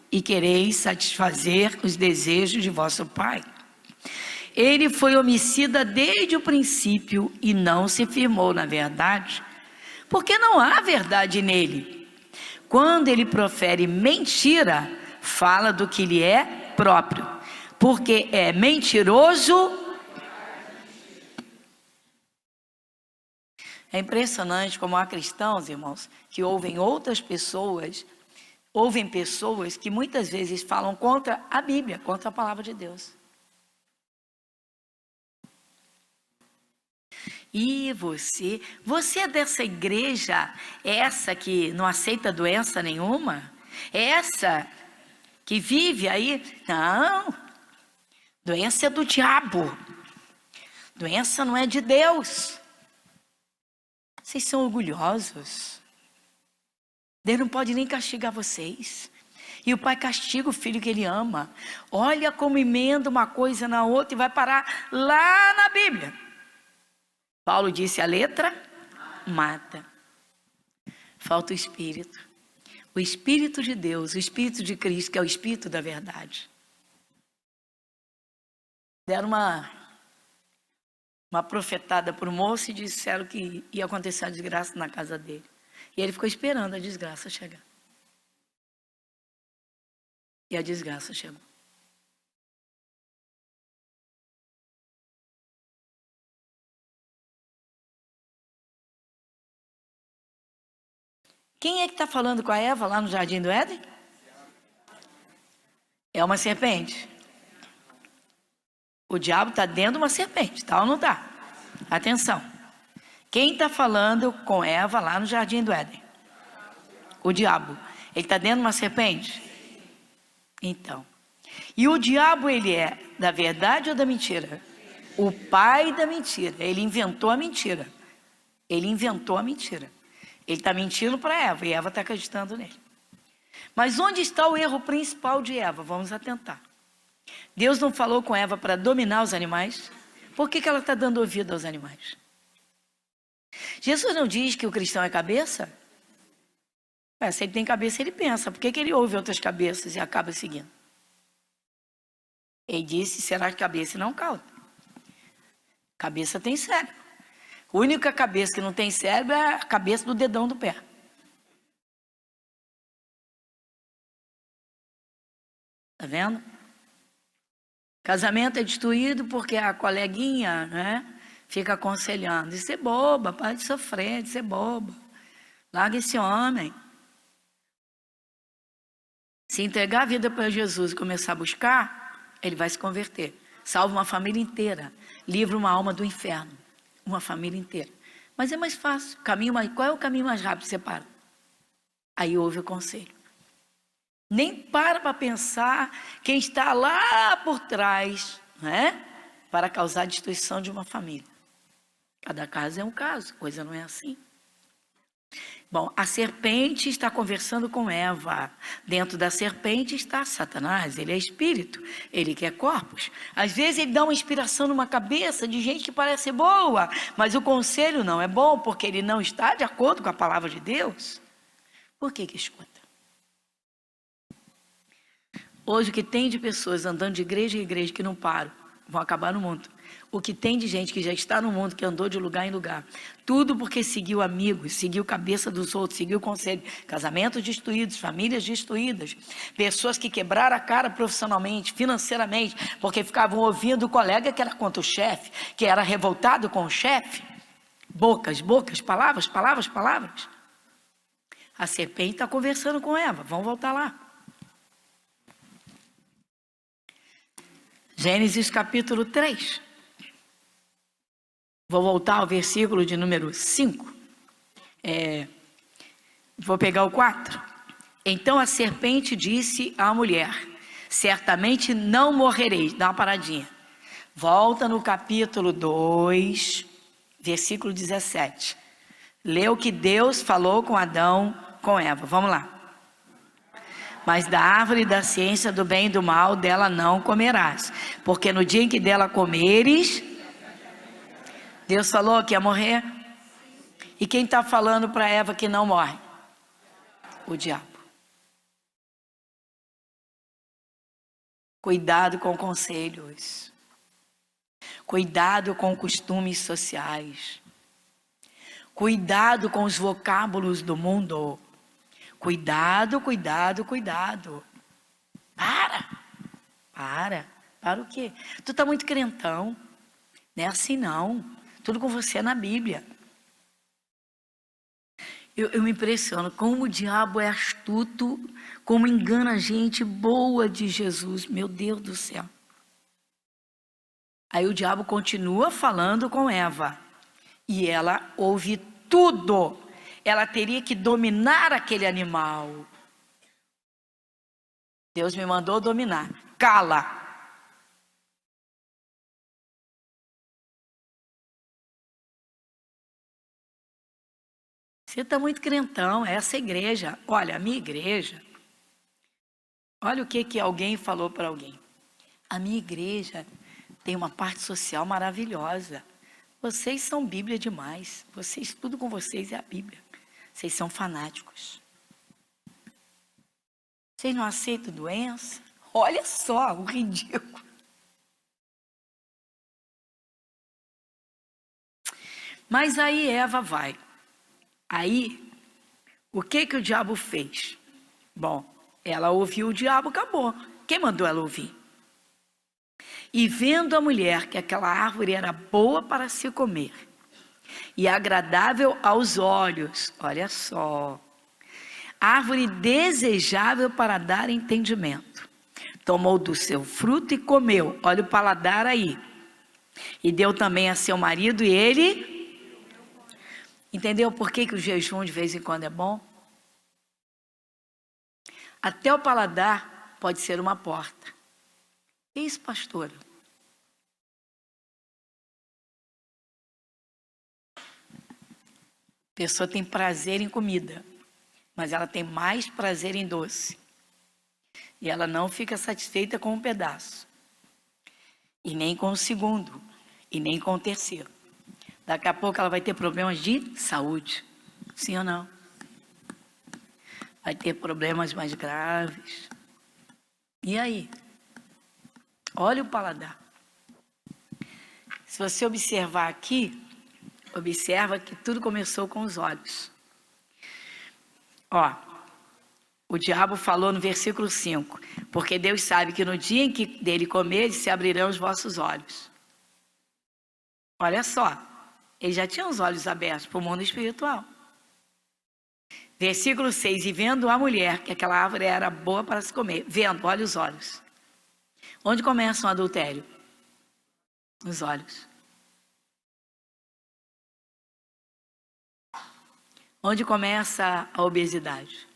e quereis satisfazer os desejos de vosso pai. Ele foi homicida desde o princípio e não se firmou na verdade, porque não há verdade nele. Quando ele profere mentira, fala do que lhe é próprio, porque é mentiroso. É impressionante como há cristãos, irmãos, que ouvem outras pessoas, ouvem pessoas que muitas vezes falam contra a Bíblia, contra a palavra de Deus. E você é dessa igreja, essa que não aceita doença nenhuma? Essa que vive aí? Não, doença é do diabo, doença não é de Deus. Vocês são orgulhosos, Deus não pode nem castigar vocês. E o pai castiga o filho que ele ama. Olha como emenda uma coisa na outra e vai parar lá na Bíblia. Paulo disse, a letra mata. Falta o Espírito. O Espírito de Deus, o Espírito de Cristo, que é o Espírito da verdade. deram uma profetada para o moço e disseram que ia acontecer uma desgraça na casa dele. E ele ficou esperando a desgraça chegar. E a desgraça chegou. Quem é que está falando com a Eva lá no Jardim do Éden? É uma serpente. O diabo está dentro de uma serpente, tá ou não está? Atenção. Quem está falando com Eva lá no Jardim do Éden? O diabo. Ele está dentro de uma serpente? Então. E o diabo, ele é da verdade ou da mentira? O pai da mentira. Ele inventou a mentira. Ele inventou a mentira. Ele está mentindo para Eva e Eva está acreditando nele. Mas onde está o erro principal de Eva? Vamos atentar. Deus não falou com Eva para dominar os animais? Por que ela está dando ouvido aos animais? Jesus não diz que o cristão é cabeça? Se ele tem cabeça, ele pensa. Por que ele ouve outras cabeças e acaba seguindo? Ele disse, será cabeça e não cauda. Cabeça tem cérebro. A única cabeça que não tem cérebro é a cabeça do dedão do pé. Tá vendo? Casamento é destruído porque a coleguinha, né, fica aconselhando. Isso é boba, para de sofrer, isso é boba. Larga esse homem. Se entregar a vida para Jesus e começar a buscar, ele vai se converter. Salva uma família inteira. Livra uma alma do inferno. Uma família inteira. Mas é mais fácil. Qual é o caminho mais rápido? Separa. Aí ouve o conselho. Nem para pensar quem está lá por trás, né? Para causar a destruição de uma família. Cada caso é um caso, coisa não é assim. Bom, a serpente está conversando com Eva. Dentro da serpente está Satanás, ele é espírito, ele quer corpos. Às vezes ele dá uma inspiração numa cabeça de gente que parece boa, mas o conselho não é bom, porque ele não está de acordo com a palavra de Deus. Por que escuta? Hoje o que tem de pessoas andando de igreja em igreja que não param, vão acabar no mundo. O que tem de gente que já está no mundo, que andou de lugar em lugar. Tudo porque seguiu amigos, seguiu cabeça dos outros, seguiu conselho. Casamentos destruídos, famílias destruídas. Pessoas que quebraram a cara profissionalmente, financeiramente, porque ficavam ouvindo o colega que era contra o chefe, que era revoltado com o chefe. Bocas, palavras, palavras, palavras. A serpente está conversando com Eva. Vamos voltar lá. Gênesis capítulo 3. Vou voltar ao versículo de número 5. Vou pegar o 4. Então a serpente disse à mulher: certamente não morrereis. Dá uma paradinha. Volta no capítulo 2, versículo 17. Lê o que Deus falou com Adão, com Eva. Vamos lá. Mas da árvore da ciência do bem e do mal, dela não comerás. Porque no dia em que dela comeres, Deus falou que ia morrer. E quem está falando para Eva que não morre? O diabo. Cuidado com conselhos. Cuidado com costumes sociais. Cuidado com os vocábulos do mundo. Cuidado, cuidado, cuidado. Para o quê? Tu está muito crentão. Não é assim não. Tudo com você é na Bíblia. Eu me impressiono como o diabo é astuto, como engana a gente boa de Jesus. Meu Deus do céu. Aí o diabo continua falando com Eva. E ela ouve tudo. Ela teria que dominar aquele animal. Deus me mandou dominar. Cala. Você está muito crentão, essa igreja. Olha, a minha igreja. Olha o que alguém falou para alguém. A minha igreja tem uma parte social maravilhosa. Vocês são Bíblia demais. Tudo com vocês é a Bíblia. Vocês são fanáticos. Vocês não aceitam doença? Olha só o ridículo. Mas aí Eva vai. Aí, o que o diabo fez? Bom, ela ouviu o diabo, acabou. Quem mandou ela ouvir? E vendo a mulher que aquela árvore era boa para se comer e agradável aos olhos, olha só, árvore desejável para dar entendimento, tomou do seu fruto e comeu, olha o paladar aí, e deu também a seu marido e ele, entendeu por que o jejum de vez em quando é bom? Até o paladar pode ser uma porta. Que isso, pastora? A pessoa tem prazer em comida, mas ela tem mais prazer em doce. E ela não fica satisfeita com um pedaço. E nem com o segundo. E nem com o terceiro. Daqui a pouco ela vai ter problemas de saúde. Sim ou não? Vai ter problemas mais graves. E aí? Olha o paladar. Se você observar aqui, observa que tudo começou com os olhos. Ó, o diabo falou no versículo 5, porque Deus sabe que no dia em que dele comer, se abrirão os vossos olhos. Olha só, ele já tinha os olhos abertos para o mundo espiritual. Versículo 6, e vendo a mulher que aquela árvore era boa para se comer, vendo, olha os olhos. Onde começa o adultério? Nos olhos. Onde começa a obesidade?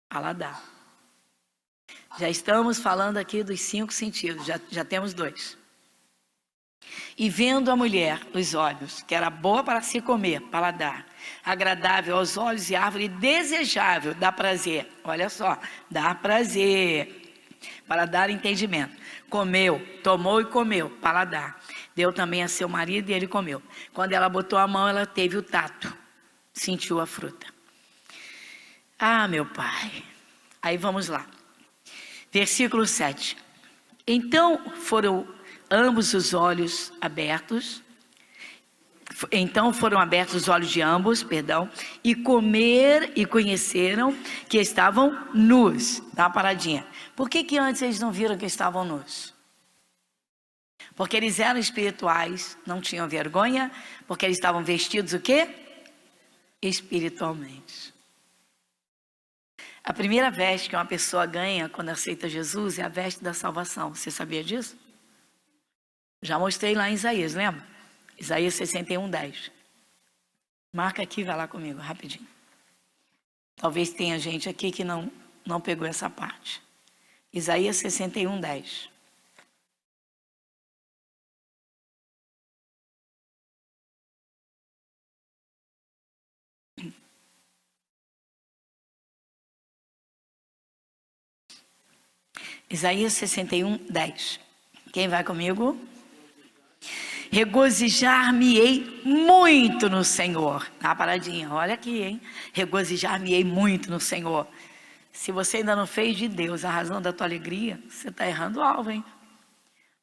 Paladar. Já estamos falando aqui dos 5 sentidos, já temos 2. E vendo a mulher, os olhos, que era boa para se comer, paladar, agradável aos olhos e árvore desejável, dá prazer. Olha só, dá prazer. Para dar entendimento. Comeu, tomou e comeu, paladar. Deu também a seu marido e ele comeu. Quando ela botou a mão, ela teve o tato. Sentiu a fruta. Ah, meu pai. Aí vamos lá. Versículo 7. Então foram ambos os olhos abertos. Então foram abertos os olhos de ambos, e comer e conheceram que estavam nus. Dá uma paradinha. Por que antes eles não viram que estavam nus? Porque eles eram espirituais, não tinham vergonha, porque eles estavam vestidos o quê? Espiritualmente. A primeira veste que uma pessoa ganha quando aceita Jesus é a veste da salvação. Você sabia disso? Já mostrei lá em Isaías, lembra? Isaías 61, 10. Marca aqui, vai lá comigo, rapidinho. Talvez tenha gente aqui que não pegou essa parte. Isaías 61, 10. Isaías 61, 10. Quem vai comigo? Regozijar-me-ei muito no Senhor. Tá, paradinha, olha aqui, hein? Regozijar-me-ei muito no Senhor. Se você ainda não fez de Deus a razão da tua alegria, você está errando o alvo, hein?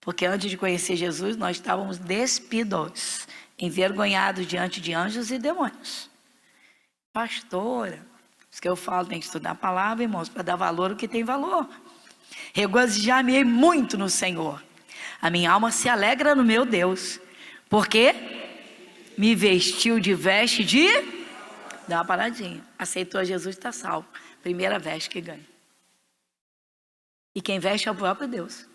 Porque antes de conhecer Jesus, nós estávamos despidos, envergonhados diante de anjos e demônios. Pastora, isso que eu falo, tem que estudar a palavra, irmãos, para dar valor ao que tem valor. Regozijar-me-ei muito no Senhor. A minha alma se alegra no meu Deus, porque me vestiu de veste de... Dá uma paradinha. Aceitou Jesus, está salvo. Primeira veste que ganha. E quem veste é o próprio Deus.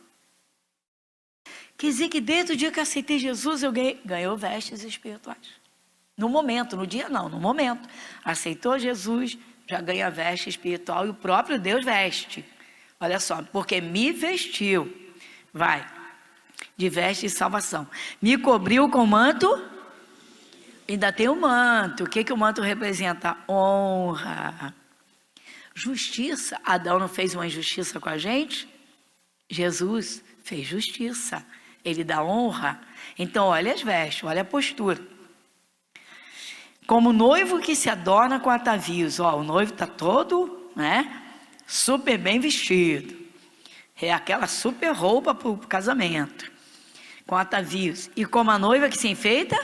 Quer dizer que desde o dia que aceitei Jesus, eu ganhou vestes espirituais. No momento, no dia não, no momento. Aceitou Jesus, já ganha veste espiritual e o próprio Deus veste. Olha só, porque me vestiu. Vai. De veste de salvação. Me cobriu com manto. Ainda tem o manto. O que o manto representa? Honra. Justiça. Adão não fez uma injustiça com a gente? Jesus fez justiça. Ele dá honra. Então olha as vestes, olha a postura. Como noivo que se adorna com atavios. Ó, o noivo está todo, né? Super bem vestido. É aquela super roupa para o casamento. Com atavios. E como a noiva que se enfeita?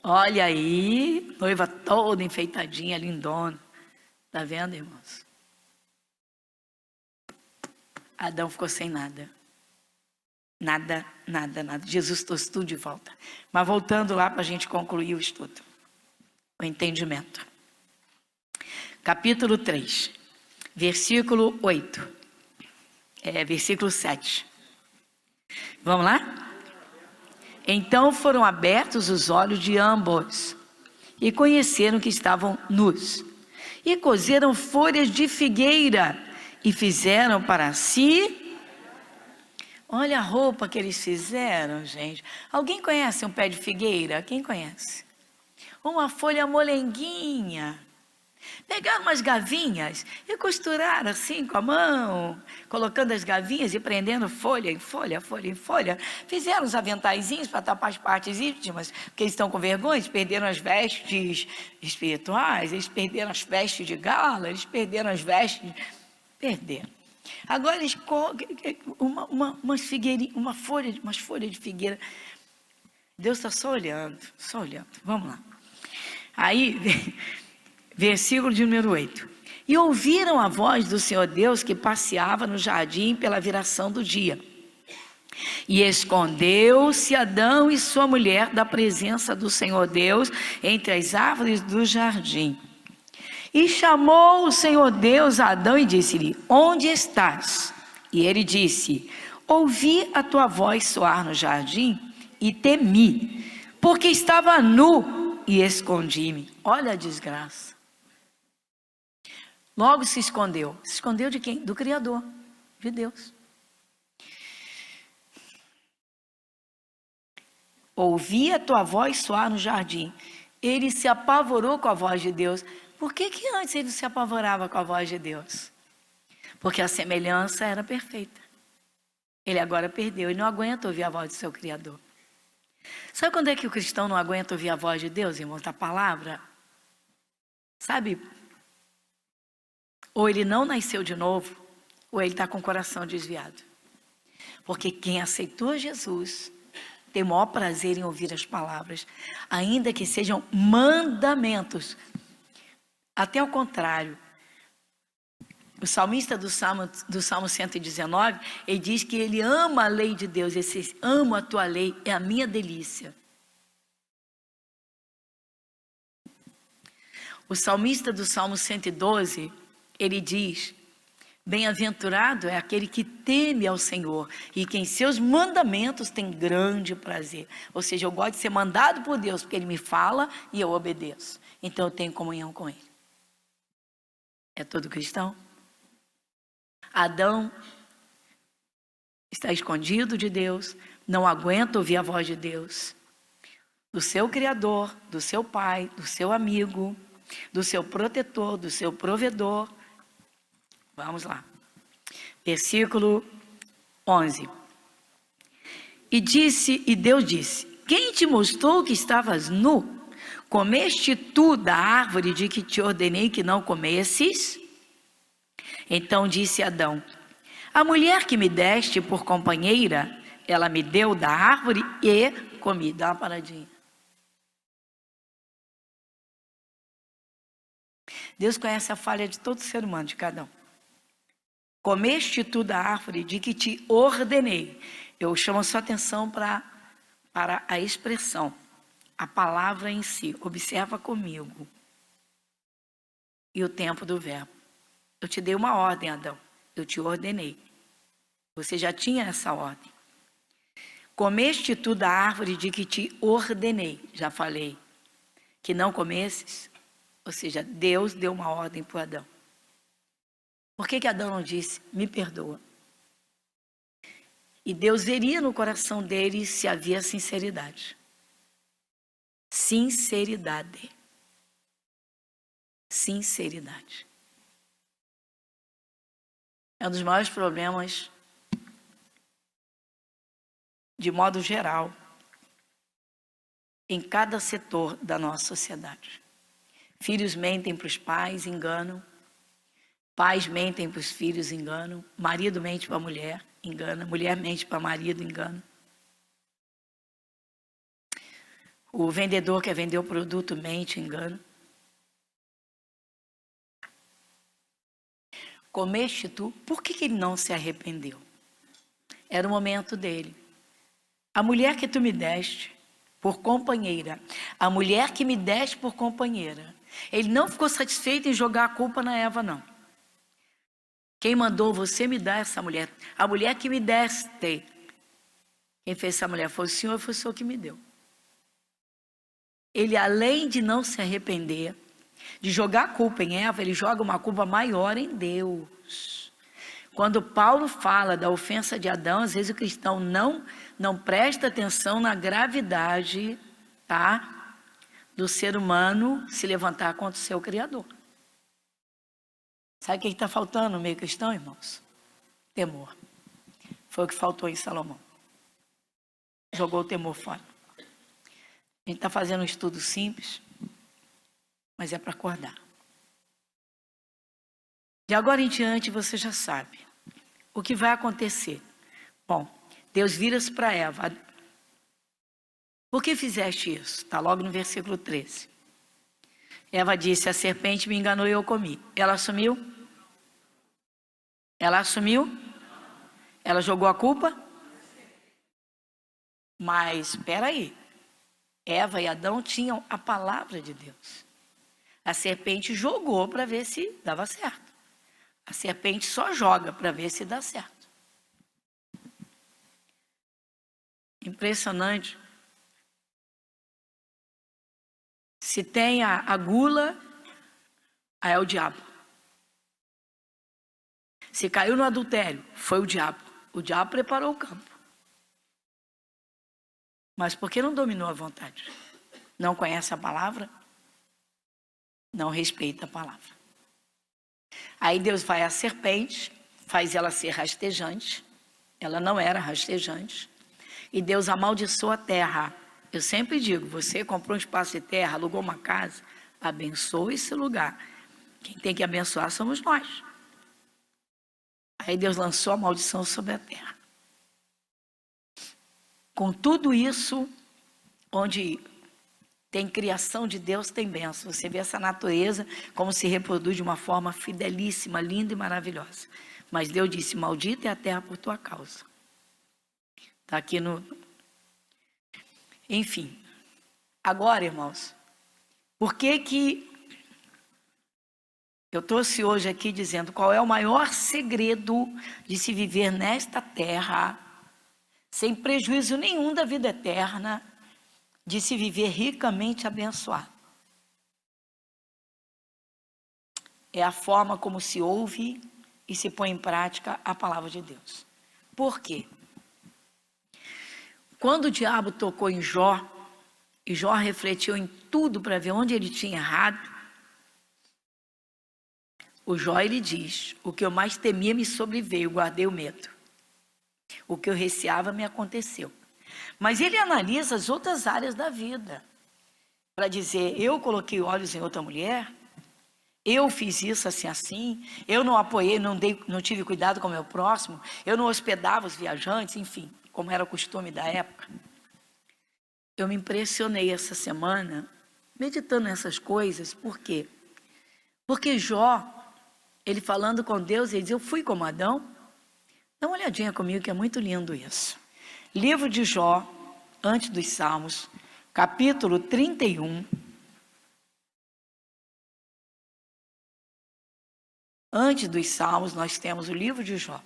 Olha aí, noiva toda enfeitadinha, lindona. Tá vendo, irmãos? Adão ficou sem nada. Nada, nada, nada. Jesus trouxe tudo de volta. Mas voltando lá para a gente concluir o estudo. O entendimento. Capítulo 3, versículo 8. Versículo 7. Vamos lá? Então foram abertos os olhos de ambos e conheceram que estavam nus. E cozeram folhas de figueira e fizeram para si. Olha a roupa que eles fizeram, gente. Alguém conhece um pé de figueira? Quem conhece? Uma folha molenguinha. Pegaram umas gavinhas e costuraram assim com a mão, colocando as gavinhas e prendendo folha em folha, folha em folha. Fizeram os aventaizinhos para tapar as partes íntimas, porque eles estão com vergonha, eles perderam as vestes espirituais, eles perderam as vestes de gala, eles perderam as vestes... Perderam. Agora eles umas folhas de figueira. Deus está só olhando, só olhando. Vamos lá. Aí, versículo de número 8. E ouviram a voz do Senhor Deus que passeava no jardim pela viração do dia. E escondeu-se Adão e sua mulher da presença do Senhor Deus entre as árvores do jardim. E chamou o Senhor Deus a Adão e disse-lhe: onde estás? E ele disse: ouvi a tua voz soar no jardim e temi, porque estava nu e escondi-me. Olha a desgraça. Logo se escondeu. Se escondeu de quem? Do Criador, de Deus. Ouvi a tua voz soar no jardim. Ele se apavorou com a voz de Deus. Por que antes ele se apavorava com a voz de Deus? Porque a semelhança era perfeita. Ele agora perdeu, ele não aguenta ouvir a voz do seu Criador. Sabe quando é que o cristão não aguenta ouvir a voz de Deus, irmão? Da palavra? Sabe? Ou ele não nasceu de novo, ou ele está com o coração desviado. Porque quem aceitou Jesus tem o maior prazer em ouvir as palavras, ainda que sejam mandamentos. Até o contrário, o salmista do Salmo 119, ele diz que ele ama a lei de Deus, esse amo a tua lei, é a minha delícia. O salmista do Salmo 112, ele diz: bem-aventurado é aquele que teme ao Senhor e que em seus mandamentos tem grande prazer. Ou seja, eu gosto de ser mandado por Deus, porque Ele me fala e eu obedeço. Então eu tenho comunhão com Ele. É todo cristão? Adão está escondido de Deus, não aguenta ouvir a voz de Deus, do seu Criador, do seu pai, do seu amigo, do seu protetor, do seu provedor. Vamos lá. Versículo 11. E Deus disse: quem te mostrou que estavas nu? Comeste tu da árvore de que te ordenei que não comesses? Então disse Adão: a mulher que me deste por companheira, ela me deu da árvore e comi. Dá uma paradinha. Deus conhece a falha de todo ser humano, de cada um. Comeste tu da árvore de que te ordenei. Eu chamo a sua atenção para a expressão, a palavra em si. Observa comigo. E o tempo do verbo. Eu te dei uma ordem, Adão. Eu te ordenei. Você já tinha essa ordem. Comeste tu da árvore de que te ordenei. Já falei. Que não comesses. Ou seja, Deus deu uma ordem para Adão. Por que Adão não disse: me perdoa? E Deus veria no coração dele se havia sinceridade. Sinceridade. Sinceridade. É um dos maiores problemas, de modo geral, em cada setor da nossa sociedade. Filhos mentem para os pais, enganam. Pais mentem para os filhos, enganam. Marido mente para a mulher, engana. Mulher mente para o marido, engana. O vendedor quer vender o produto, mente, engana. Comeste tu, por que ele não se arrependeu? Era o momento dele. A mulher que tu me deste por companheira, a mulher que me deste por companheira. Ele não ficou satisfeito em jogar a culpa na Eva, não. Quem mandou você me dar essa mulher? A mulher que me deste. Quem fez essa mulher foi o Senhor que me deu. Ele, além de não se arrepender, de jogar a culpa em Eva, ele joga uma culpa maior em Deus. Quando Paulo fala da ofensa de Adão, às vezes o cristão não presta atenção na gravidade, tá, do ser humano se levantar contra o seu Criador. Sabe o que está faltando no meio cristão, irmãos? Temor. Foi o que faltou em Salomão. Jogou o temor fora. A gente está fazendo um estudo simples, mas é para acordar. De agora em diante você já sabe o que vai acontecer. Bom, Deus vira-se para Eva. Por que fizeste isso? Está logo no versículo 13. Eva disse, a serpente me enganou e eu comi. Ela assumiu? Ela assumiu? Ela jogou a culpa? Mas, espera aí. Eva e Adão tinham a palavra de Deus. A serpente jogou para ver se dava certo. A serpente só joga para ver se dá certo. Impressionante. Se tem a gula, aí é o diabo. Se caiu no adultério, foi o diabo. O diabo preparou o campo. Mas por que não dominou a vontade? Não conhece a palavra? Não respeita a palavra. Aí Deus vai à serpente, faz ela ser rastejante. Ela não era rastejante. E Deus amaldiçoa a terra. Eu sempre digo, você comprou um espaço de terra, alugou uma casa, abençoa esse lugar. Quem tem que abençoar somos nós. Aí Deus lançou a maldição sobre a terra. Com tudo isso, onde tem criação de Deus, tem bênção. Você vê essa natureza como se reproduz de uma forma fidelíssima, linda e maravilhosa. Mas Deus disse, maldita é a terra por tua causa. Está aqui no... Enfim. Agora, irmãos, por que eu trouxe hoje aqui dizendo qual é o maior segredo de se viver nesta terra, sem prejuízo nenhum da vida eterna, de se viver ricamente abençoado? É a forma como se ouve e se põe em prática a palavra de Deus. Por quê? Quando o diabo tocou em Jó, e Jó refletiu em tudo para ver onde ele tinha errado, o Jó, ele diz, o que eu mais temia me sobreveio, guardei o medo. O que eu receava me aconteceu. Mas ele analisa as outras áreas da vida, para dizer, eu coloquei olhos em outra mulher, eu fiz isso assim, eu não apoiei, não tive cuidado com o meu próximo, eu não hospedava os viajantes, enfim, como era o costume da época. Eu me impressionei essa semana, meditando nessas coisas, por quê? Porque Jó, ele falando com Deus, ele diz, eu fui como Adão. Dá uma olhadinha comigo que é muito lindo isso. Livro de Jó, antes dos Salmos, capítulo 31. Antes dos Salmos, nós temos o livro de Jó.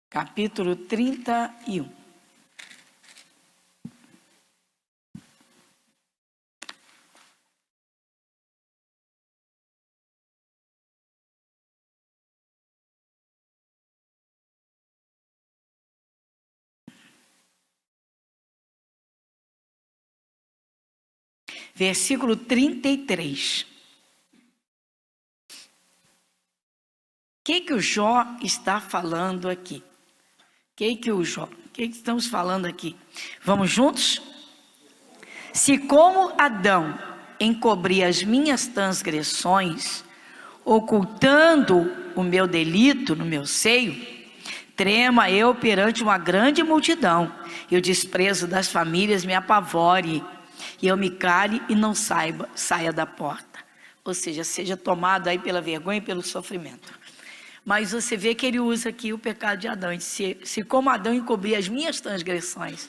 Capítulo 31. Versículo 33. O que o Jó está falando aqui? O que estamos falando aqui? Vamos juntos? Se como Adão encobri as minhas transgressões, ocultando o meu delito no meu seio, Trema eu perante uma grande multidão, e o desprezo das famílias me apavore, e eu me cale e não saia da porta. Ou seja tomado aí pela vergonha e pelo sofrimento. Mas você vê que ele usa aqui o pecado de Adão. Se como Adão encobria as minhas transgressões.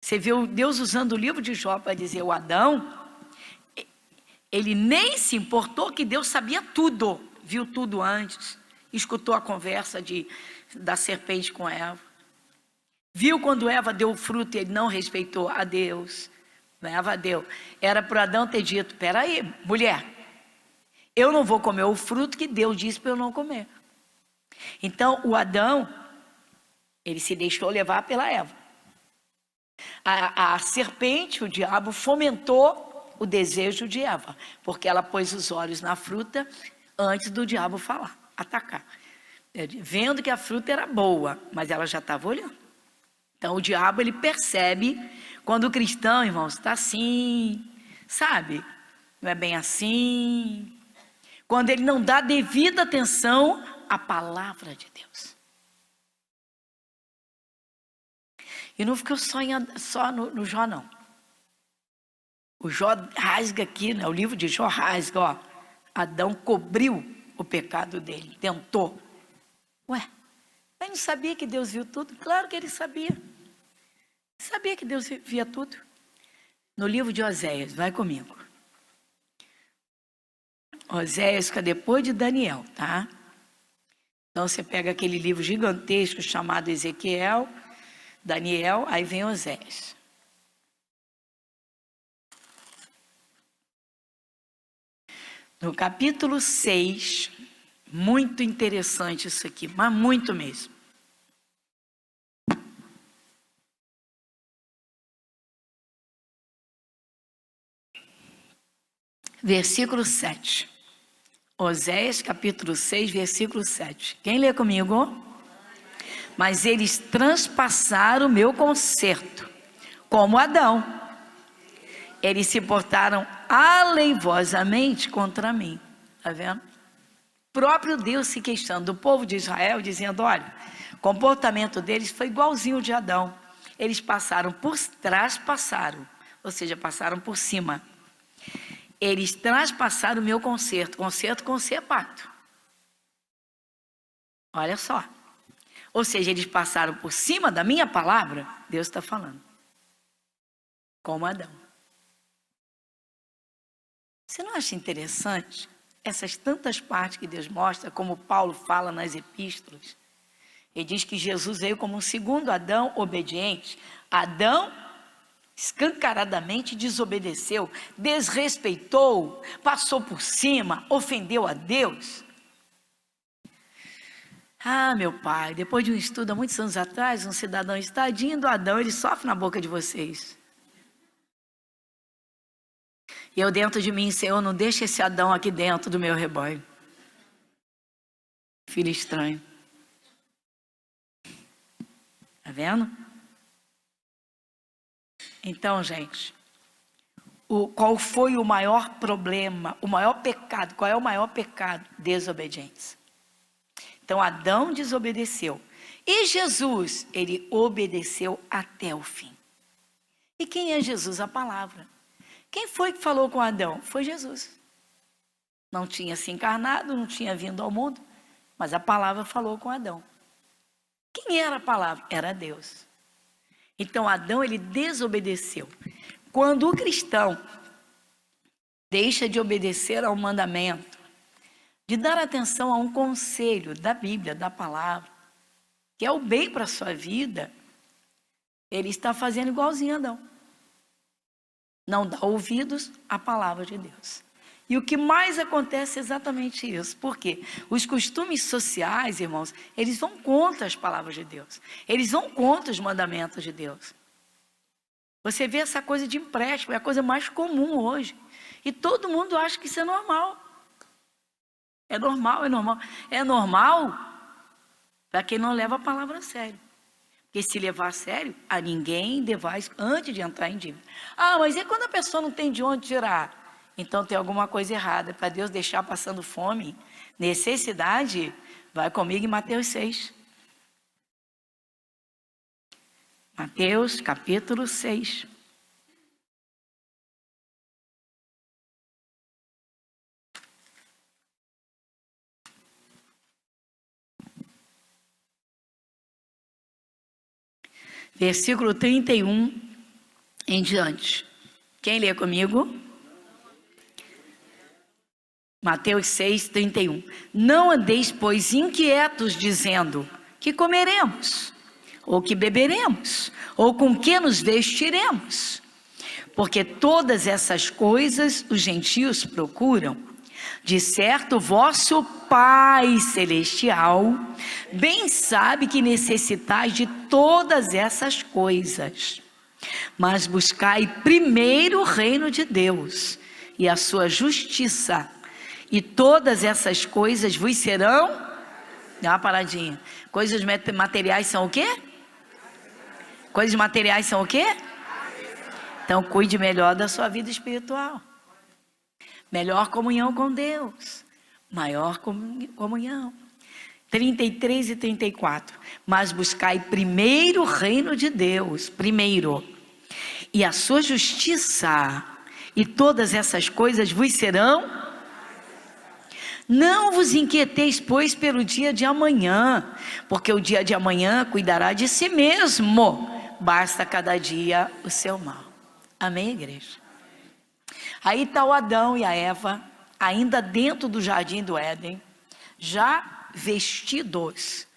Você vê Deus usando o livro de Jó para dizer, o Adão, ele nem se importou que Deus sabia tudo, viu tudo antes, escutou a conversa da serpente com Eva, viu quando Eva deu o fruto e ele não respeitou a Deus. Eva deu, era para Adão ter dito, peraí, mulher, eu não vou comer o fruto que Deus disse para eu não comer. Então o Adão, ele se deixou levar pela Eva. A serpente, o diabo, fomentou o desejo de Eva, porque ela pôs os olhos na fruta antes do diabo falar, atacar. Vendo que a fruta era boa, mas ela já estava olhando. Então o diabo, ele percebe quando o cristão, irmãos, está assim, sabe? Não é bem assim. Quando ele não dá devida atenção à palavra de Deus. E não ficou só no Jó, não. O Jó rasga aqui, né? O livro de Jó rasga, ó. Adão cobriu o pecado dele, tentou. Ué, mas não sabia que Deus viu tudo? Claro que ele sabia. Sabia que Deus via tudo. No livro de Oséias, vai comigo. Oséias fica depois de Daniel, tá? Então você pega aquele livro gigantesco chamado Ezequiel, Daniel, aí vem Oséias. No capítulo 6, muito interessante isso aqui, mas muito mesmo. Versículo 7. Oséias, capítulo 6, versículo 7. Quem lê comigo? Mas eles transpassaram o meu concerto, como Adão. Eles se portaram aleivosamente contra mim. Está vendo? Próprio Deus se queixando do povo de Israel, dizendo, olha, o comportamento deles foi igualzinho ao de Adão. Eles traspassaram, ou seja, passaram por cima. Eles traspassaram o meu concerto com C é pacto. Olha só. Ou seja, eles passaram por cima da minha palavra, Deus está falando. Como Adão. Você não acha interessante essas tantas partes que Deus mostra, como Paulo fala nas epístolas? Ele diz que Jesus veio como um segundo Adão obediente. Adão escancaradamente desobedeceu, desrespeitou, passou por cima, ofendeu a Deus. Ah, meu pai, depois de um estudo há muitos anos atrás, um cidadão estadinho do Adão, ele sofre na boca de vocês. E eu dentro de mim, Senhor, não deixa esse Adão aqui dentro do meu rebanho. Filho estranho. Tá vendo? Então, gente, qual foi o maior problema, o maior pecado? Qual é o maior pecado? Desobediência. Então, Adão desobedeceu. E Jesus, ele obedeceu até o fim. E quem é Jesus? A palavra. Quem foi que falou com Adão? Foi Jesus. Não tinha se encarnado, não tinha vindo ao mundo, mas a palavra falou com Adão. Quem era a palavra? Era Deus. Então, Adão, ele desobedeceu. Quando o cristão deixa de obedecer ao mandamento, de dar atenção a um conselho da Bíblia, da palavra, que é o bem para a sua vida, ele está fazendo igualzinho a Adão. Não dá ouvidos à palavra de Deus. E o que mais acontece é exatamente isso. Por quê? Os costumes sociais, irmãos, eles vão contra as palavras de Deus. Eles vão contra os mandamentos de Deus. Você vê essa coisa de empréstimo, é a coisa mais comum hoje. E todo mundo acha que isso é normal. É normal, é normal. É normal para quem não leva a palavra a sério. Porque se levar a sério, a ninguém devais antes de entrar em dívida. Ah, mas e quando a pessoa não tem de onde tirar? Então tem alguma coisa errada. Para Deus deixar passando fome, necessidade, vai comigo em Mateus 6. Mateus capítulo 6. Versículo 31 em diante. Quem lê comigo? Mateus 6, 31. Não andeis, pois, inquietos, dizendo: que comeremos? Ou que beberemos? Ou com que nos vestiremos? Porque todas essas coisas os gentios procuram. De certo, vosso Pai Celestial bem sabe que necessitais de todas essas coisas. Mas buscai primeiro o reino de Deus e a sua justiça, e todas essas coisas vos serão... Dá uma paradinha. Coisas materiais são o quê? Coisas materiais são o quê? Então cuide melhor da sua vida espiritual. Melhor comunhão com Deus. Maior comunhão. 33 e 34. Mas buscai primeiro o reino de Deus. Primeiro. E a sua justiça. E todas essas coisas vos serão... Não vos inquieteis, pois, pelo dia de amanhã, porque o dia de amanhã cuidará de si mesmo. Basta cada dia o seu mal. Amém, igreja? Aí está o Adão e a Eva, ainda dentro do jardim do Éden, já vestidos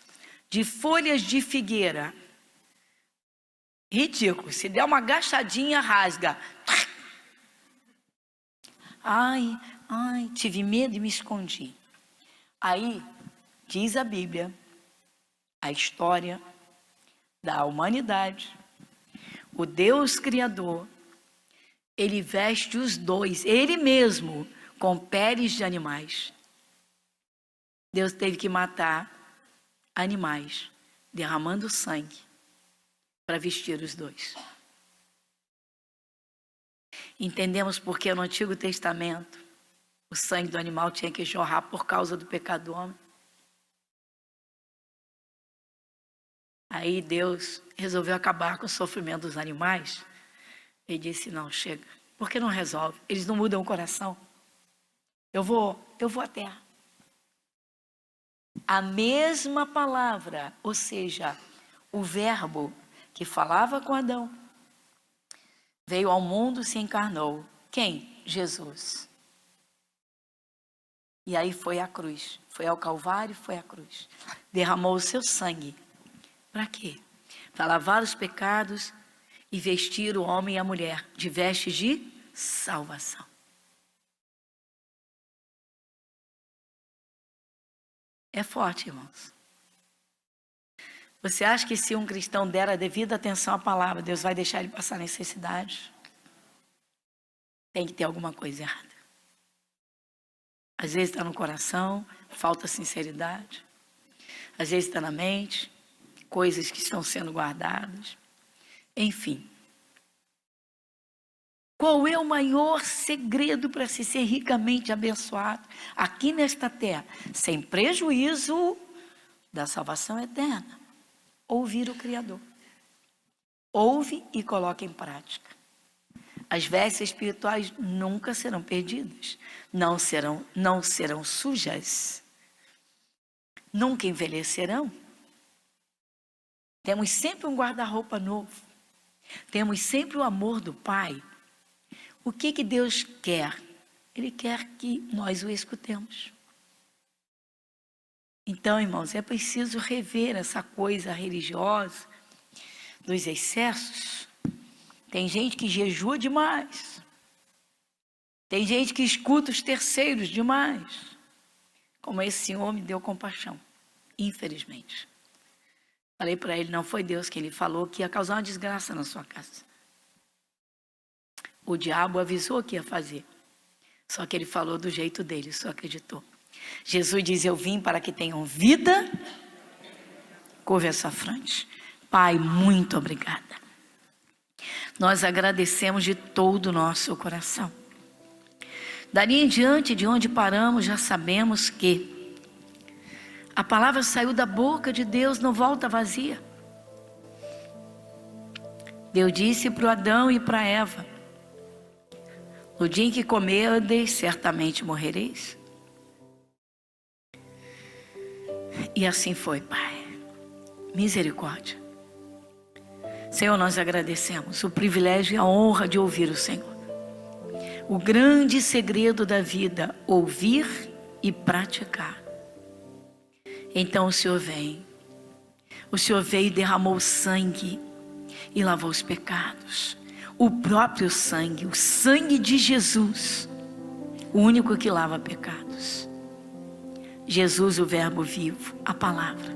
de folhas de figueira. Ridículo, se der uma agachadinha, rasga. Ai, tive medo e me escondi. Aí, diz a Bíblia, a história da humanidade, o Deus Criador, ele veste os dois, ele mesmo, com peles de animais. Deus teve que matar animais, derramando sangue, para vestir os dois. Entendemos porque no Antigo Testamento o sangue do animal tinha que jorrar por causa do pecado do homem. Aí Deus resolveu acabar com o sofrimento dos animais. Ele disse: não, chega. Por que não resolve? Eles não mudam o coração. Eu vou à terra. A mesma palavra, ou seja, o verbo que falava com Adão, veio ao mundo, se encarnou. Quem? Jesus. E aí foi à cruz. Foi ao Calvário, foi à cruz. Derramou o seu sangue. Para quê? Para lavar os pecados e vestir o homem e a mulher de vestes de salvação. É forte, irmãos. Você acha que se um cristão der a devida atenção à palavra, Deus vai deixar ele passar necessidade? Tem que ter alguma coisa errada. Às vezes está no coração, falta sinceridade. Às vezes está na mente, coisas que estão sendo guardadas. Enfim. Qual é o maior segredo para se ser ricamente abençoado aqui nesta terra, sem prejuízo da salvação eterna? Ouvir o Criador. Ouve e coloca em prática. As vestes espirituais nunca serão perdidas, não serão sujas, nunca envelhecerão. Temos sempre um guarda-roupa novo, temos sempre o amor do Pai. O que Deus quer? Ele quer que nós o escutemos. Então, irmãos, é preciso rever essa coisa religiosa dos excessos. Tem gente que jejua demais. Tem gente que escuta os terceiros demais. Como esse senhor me deu compaixão, infelizmente. Falei para ele, não foi Deus que ele falou que ia causar uma desgraça na sua casa. O diabo avisou que ia fazer. Só que ele falou do jeito dele, só acreditou. Jesus diz, eu vim para que tenham vida. Curva essa frente. Pai, muito obrigada. Nós agradecemos de todo o nosso coração. Dali em diante, de onde paramos, já sabemos que a palavra saiu da boca de Deus, não volta vazia. Deus disse para o Adão e para Eva: no dia em que comerdes, certamente morrereis. E assim foi, Pai. Misericórdia. Senhor, nós agradecemos o privilégio e a honra de ouvir o Senhor. O grande segredo da vida, ouvir e praticar. Então o Senhor vem. O Senhor veio e derramou sangue e lavou os pecados. O próprio sangue, o sangue de Jesus, o único que lava pecados. Jesus, o verbo vivo, a palavra,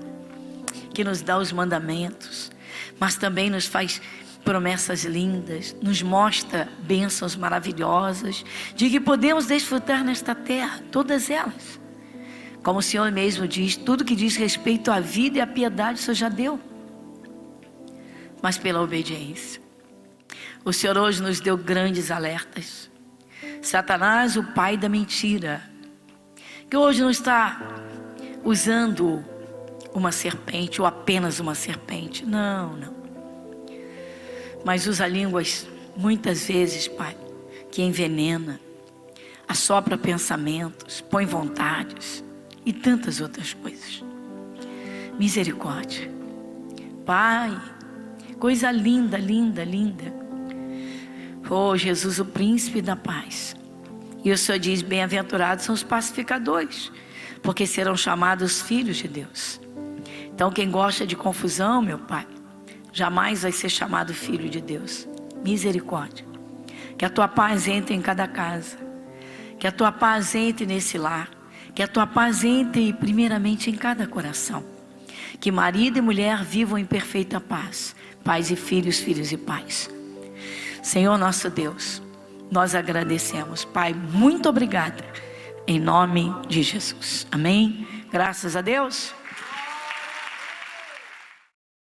que nos dá os mandamentos, mas também nos faz promessas lindas, nos mostra bênçãos maravilhosas, de que podemos desfrutar nesta terra, todas elas. Como o Senhor mesmo diz, tudo que diz respeito à vida e à piedade, o Senhor já deu. Mas pela obediência, o Senhor hoje nos deu grandes alertas. Satanás, o pai da mentira, que hoje não está usando uma serpente ou apenas uma serpente, não. Mas usa línguas, muitas vezes, Pai, que envenena, assopra pensamentos, põe vontades e tantas outras coisas. Misericórdia. Pai, coisa linda, linda, linda. Oh, Jesus, o príncipe da paz. E o Senhor diz: bem-aventurados são os pacificadores, porque serão chamados filhos de Deus. Então quem gosta de confusão, meu Pai, jamais vai ser chamado filho de Deus. Misericórdia. Que a tua paz entre em cada casa. Que a tua paz entre nesse lar. Que a tua paz entre primeiramente em cada coração. Que marido e mulher vivam em perfeita paz. Pais e filhos, filhos e pais. Senhor nosso Deus, nós agradecemos. Pai, muito obrigada. Em nome de Jesus. Amém. Graças a Deus.